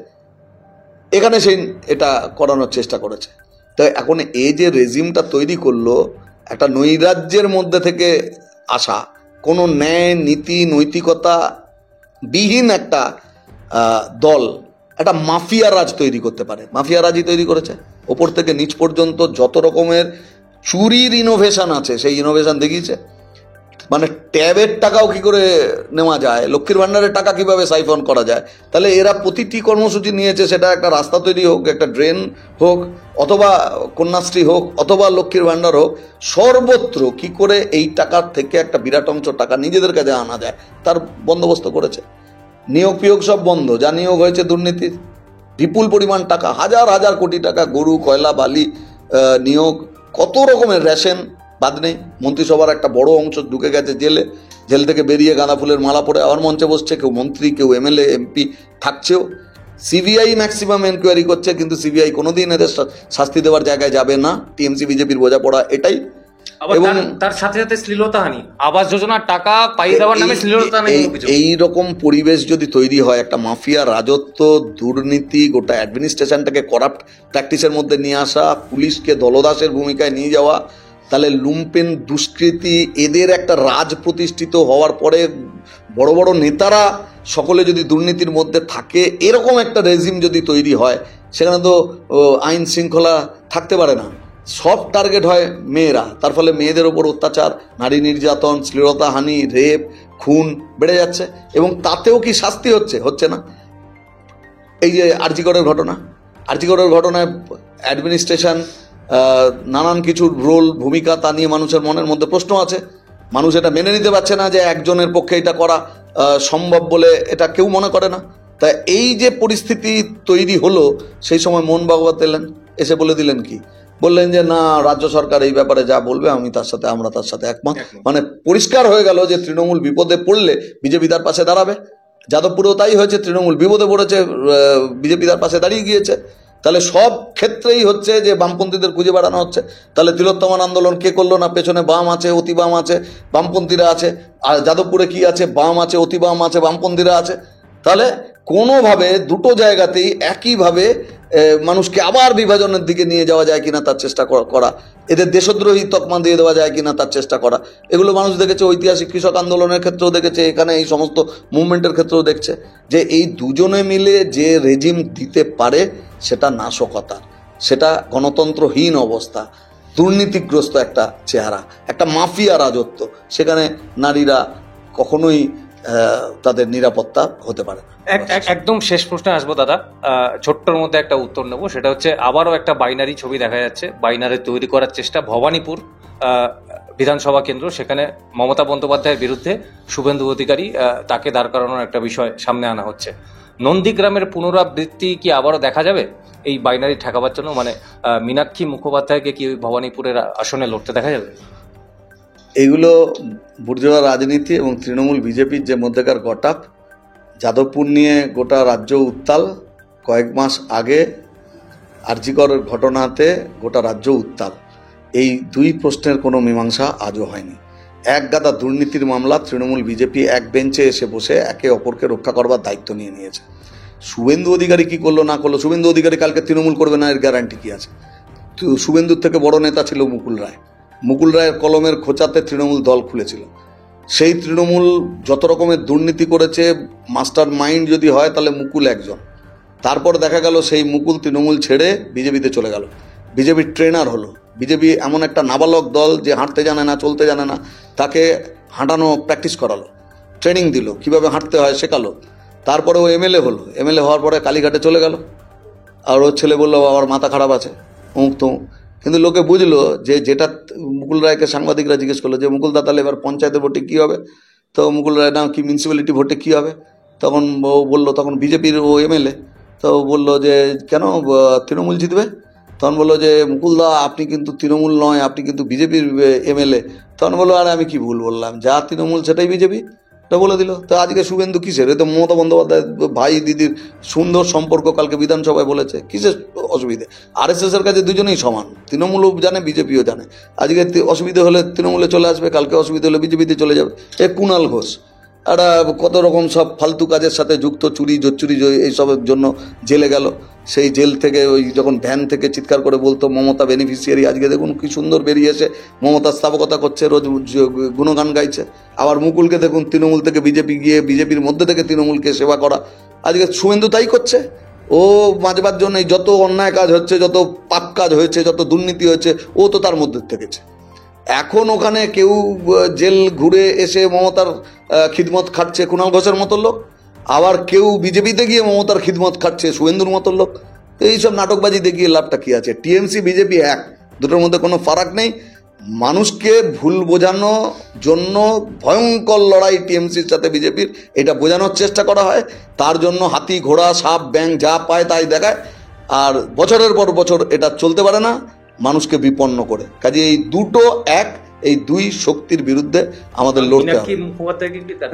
এখানে সেই এটা করানোর চেষ্টা করেছে। তো এখন এই যে রেজিমটা তৈরি করলো, একটা নৈরাজ্যের মধ্যে থেকে আসা, কোনো ন্যায় নীতি নৈতিকতা বিহীন একটা দল একটা মাফিয়া রাজ তৈরি করতে পারে। মাফিয়া রাজই তৈরি করেছে, ওপর থেকে নিচ পর্যন্ত যত রকমের চুরির ইনোভেশন আছে সেই ইনোভেশন দেখিয়েছে। মানে ট্যাবের টাকাও কি করে নেওয়া যায়, লক্ষ্মীর ভাণ্ডারের টাকা কিভাবে সাইফন করা যায়। তাহলে এরা প্রতিটি কর্মসূচি নিয়েছে, সেটা একটা রাস্তা তৈরি হোক, একটা ড্রেন হোক, অথবা কন্যাশ্রী হোক, অথবা লক্ষ্মীর ভাণ্ডার হোক, সর্বত্র কি করে এই টাকার থেকে একটা বিরাট অংশ টাকা নিজেদের কাছে আনা যায় তার বন্দোবস্ত করেছে। নিয়োগ ফিয়োগ সব বন্ধ, যা নিয়োগ হয়েছে দুর্নীতির, বিপুল পরিমাণ টাকা, হাজার হাজার কোটি টাকা, গরু কয়লা বালি নিয়োগ, কত রকমের রেশন বাদ নেই। মন্ত্রিসভার একটা বড় অংশ ঢুকে গেছে জেলে, জেল থেকে বেরিয়ে গাঁদা ফুলের মালা পরে আবার মঞ্চে বসছে, কেউ মন্ত্রী, কেউ এমএলএ এমপি থাকছেও। সিবিআই ম্যাক্সিমাম এনকোয়ারি করছে, কিন্তু সিবিআই কোনোদিন এদের শাস্তি দেওয়ার জায়গায় যাবে না। টিএমসি বিজেপির বোঝাপড়া এটাই। এবং তার সাথে সাথে শ্লীলতাহানি, আবাস যোজনার টাকা পাইয়ে দেওয়ার নামে শ্লীলতাহানি। এই রকম পরিবেশ যদি তৈরি হয়, একটা মাফিয়া রাজত্ব, দুর্নীতি, গোটা অ্যাডমিনিস্ট্রেশনটাকে করাপ্ট প্র্যাকটিসের মধ্যে নিয়ে আসা, পুলিশকে দলদাসের ভূমিকায় নিয়ে যাওয়া, তাহলে লুম্পেন দুষ্কৃতি এদের একটা রাজ প্রতিষ্ঠিত হওয়ার পরে বড় বড় নেতারা সকলে যদি দুর্নীতির মধ্যে থাকে, এরকম একটা রেজিম যদি তৈরি হয়, সেখানে তো আইন শৃঙ্খলা থাকতে পারে না। সব টার্গেট হয় মেয়েরা, তার ফলে মেয়েদের ওপর অত্যাচার, নারী নির্যাতন, শ্লীলতাহানি, রেপ, খুন বেড়ে যাচ্ছে। এবং তাতেও কি শাস্তি হচ্ছে না। এই যে আরজিকরের ঘটনায় অ্যাডমিনিস্ট্রেশন নানান কিছু রোল ভূমিকা, তা নিয়ে মানুষের মনের মধ্যে প্রশ্ন আছে। মানুষ এটা মেনে নিতে পারছে না যে একজনের পক্ষে এটা করা সম্ভব বলে এটা কেউ মনে করে না। তাই এই যে পরিস্থিতি তৈরি হলো, সেই সময় মোহন ভাগবত এলেন, এসে বলে দিলেন কি, বললেন যে না, রাজ্য সরকার এই ব্যাপারে যা বলবে আমরা তার সাথে একমত। মানে পরিষ্কার হয়ে গেল যে তৃণমূল বিপদে পড়লে বিজেপি তার পাশে দাঁড়াবে। যাদবপুরেও তাই হয়েছে, তৃণমূল বিপদে পড়েছে, বিজেপি তার পাশে দাঁড়িয়ে গিয়েছে। তাহলে সব ক্ষেত্রেই হচ্ছে যে বামপন্থীদের খুঁজে বেড়ানো হচ্ছে। তাহলে তিলোত্তমার আন্দোলন কে করলো না? পেছনে বাম আছে, অতি বাম আছে, বামপন্থীরা আছে। আর যাদবপুরে কি আছে? বাম আছে, অতি বাম আছে, বামপন্থীরা আছে। তাহলে কোনোভাবে দুটো জায়গাতেই একইভাবে মানুষকে আবার বিভাজনের দিকে নিয়ে যাওয়া যায় কিনা তার চেষ্টা করা, এদের দেশদ্রোহী তকমা দিয়ে দেওয়া যায় কিনা তার চেষ্টা করা, এগুলো মানুষ দেখেছে। ঐতিহাসিক কৃষক আন্দোলনের ক্ষেত্রেও দেখেছে, এখানে এই সমস্ত মুভমেন্টের ক্ষেত্রেও দেখছে যে এই দুজনে মিলে যে রেজিম দিতে পারে সেটা নাশকতার, সেটা গণতন্ত্রহীন অবস্থা, দুর্নীতিগ্রস্ত একটা চেহারা, একটা মাফিয়া রাজত্ব। সেখানে নারীরা কখনোই তাদের নিরাপত্তা হতে পারে না। একদম শেষ প্রশ্নে আসবো দাদা, ছোট্টর মধ্যে একটা উত্তর নেবো। সেটা হচ্ছে আবারও একটা বাইনারি ছবি দেখা যাচ্ছে, বাইনারি তৈরি করার চেষ্টা। ভবানীপুর বিধানসভা কেন্দ্র, সেখানে মমতা বন্দ্যোপাধ্যায়ের বিরুদ্ধে শুভেন্দু অধিকারী, তাকে দাঁড় করানোর একটা বিষয় সামনে আনা হচ্ছে। নন্দীগ্রামের পুনরাবৃত্তি কি আবারও দেখা যাবে এই বাইনারি ঠেকাবার জন্য? মানে মীনাক্ষী মুখোপাধ্যায়কে কি ভবানীপুরের আসনে লড়তে দেখা যাবে? এগুলো বুর্জোয়া রাজনীতি এবং তৃণমূল বিজেপির যে মধ্যেকার গটাপ। যাদবপুর নিয়ে গোটা রাজ্য উত্তাল, কয়েক মাস আগে আরজিকর ঘটনাতে গোটা রাজ্য উত্তাল। এই দুই প্রশ্নের কোনো মীমাংসা আজও হয়নি। এক গাদা দুর্নীতির মামলা, তৃণমূল বিজেপি এক বেঞ্চে এসে বসে একে অপরকে রক্ষা করবার দায়িত্ব নিয়ে নিয়েছে। শুভেন্দু অধিকারী কি করলো না করলো, শুভেন্দু অধিকারী কালকে তৃণমূল করবে না এর গ্যারান্টি কি আছে? শুভেন্দুর থেকে বড় নেতা ছিল মুকুল রায়। মুকুল রায়ের কলমের খোঁচাতে তৃণমূল দল খুলেছিল। সেই তৃণমূল যত রকমের দুর্নীতি করেছে, মাস্টার মাইন্ড যদি হয় তাহলে মুকুল একজন। তারপর দেখা গেল সেই মুকুল তৃণমূল ছেড়ে বিজেপিতে চলে গেল, বিজেপির ট্রেনার হলো। বিজেপি এমন একটা নাবালক দল যে হাঁটতে জানে না, চলতে জানে না, তাকে হাঁটানো প্র্যাকটিস করালো, ট্রেনিং দিল, কিভাবে হাঁটতে হয় শেখালো। তারপরে ও এমএলএ হলো, এমএলএ হওয়ার পরে কালীঘাটে চলে গেল, আর ওর ছেলে বললো বাবার মাথা খারাপ আছে, অমুক তমুক। কিন্তু লোকে বুঝলো যে যেটা মুকুল রায়কে সাংবাদিকরা জিজ্ঞেস করলো যে মুকুল দা তাহলে এবার পঞ্চায়েতের ভোটে কী হবে? তো মুকুল রায় না কি মিউনিসিপ্যালিটি ভোটে কী হবে? তখন ও বললো, তখন বিজেপির ও এমএলএ, তো বললো যে কেন তৃণমূল জিতবে? তখন বললো যে মুকুল দা আপনি কিন্তু তৃণমূল নয়, আপনি কিন্তু বিজেপির এমএলএ। তখন বললো আরে আমি কি ভুল বললাম, যা তৃণমূল সেটাই বিজেপি, এটা বলে দিল। তো আজকে শুভেন্দু কিসের? এ তো মমতা বন্দ্যোপাধ্যায় ভাই দিদির সুন্দর সম্পর্ক, কালকে বিধানসভায় বলেছে, কিসের অসুবিধে? আরএসএস এর কাছে দুজনেই সমান, তৃণমূলও জানে বিজেপিও জানে। আজকে অসুবিধে হলে তৃণমূলে চলে আসবে, কালকে অসুবিধা হলে বিজেপিতে চলে যাবে। এ কুণাল ঘোষ একটা কত রকম সব ফালতু কাজের সাথে যুক্ত, চুরি জোচ্চুরি এইসবের জন্য জেলে গেল। সেই জেল থেকে ওই যখন ভ্যান থেকে চিৎকার করে বলতো মমতা বেনিফিশিয়ারি, আজকে দেখুন কি সুন্দর বেরিয়ে এসে মমতার স্থাপকতা করছে, রোজ গুণগান গাইছে। আবার মুকুলকে দেখুন তৃণমূল থেকে বিজেপি গিয়ে বিজেপির মধ্যে থেকে তৃণমূলকে সেবা করা। আজকে শুভেন্দু তাই করছে। ও বাঁচবার জন্য যত অন্যায় কাজ হচ্ছে, যত পাপ কাজ হয়েছে, যত দুর্নীতি হয়েছে, ও তো তার মধ্যে থেকেছে। এখন ওখানে কেউ জেল ঘুরে এসে মমতার খিদমত খাটছে কুণাল ঘোষের মতো লোক, আবার কেউ বিজেপিতে গিয়ে মমতার খিদমত খাটছে শুভেন্দুর মতো লোক। এইসব নাটকবাজি দেখিয়ে লাভটা কি আছে? টিএমসি বিজেপি এক, দুটোর মধ্যে কোনো ফারাক নেই। মানুষকে ভুল বোঝানোর জন্য ভয়ঙ্কর লড়াই টিএমসির সাথে বিজেপির, এটা বোঝানোর চেষ্টা করা হয়। তার জন্য হাতি ঘোড়া সাপ ব্যাং যা পায় তাই দেখায়, আর বছরের পর বছর এটা চলতে পারে না মানুষকে বিপন্ন করে। কাজে এই দুটো এক, এই দুই শক্তির বিরুদ্ধে আমাদের লড়তে হবে।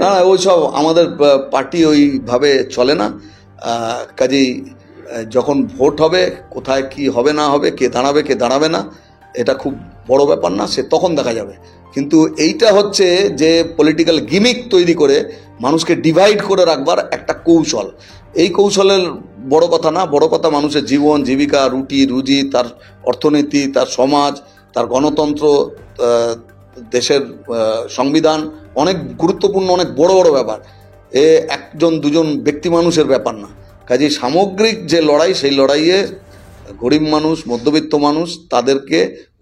না ওইসব আমাদের পার্টি ওইভাবে চলে না। কাজেই যখন ভোট হবে, কোথায় কি হবে না হবে, কে দাঁড়াবে না, এটা খুব বড় ব্যাপার না, সে তখন দেখা যাবে। কিন্তু এইটা হচ্ছে যে পলিটিক্যাল গিমিক তৈরি করে মানুষকে ডিভাইড করে রাখবার একটা কৌশল। এই কৌশলের বড় কথা না, বড় কথা মানুষের জীবন জীবিকা, রুটি রুজি, তার অর্থনীতি, তার সমাজ, তার গণতন্ত্র, দেশের সংবিধান, অনেক গুরুত্বপূর্ণ, অনেক বড় বড় ব্যাপার। এ একজন দুজন ব্যক্তি মানুষের ব্যাপার না। কাজেই সামগ্রিক যে লড়াই, সেই লড়াইয়ে গরিব মানুষ, মধ্যবিত্ত মানুষ, তাদেরকে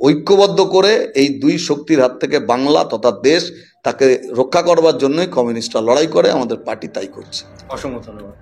ঐক্যবদ্ধ করে এই দুই শক্তির হাত থেকে বাংলা তথা দেশ তাকে রক্ষা করবার জন্যই কমিউনিস্টরা লড়াই করে, আমাদের পার্টি তাই করছে। অসংখ্য ধন্যবাদ।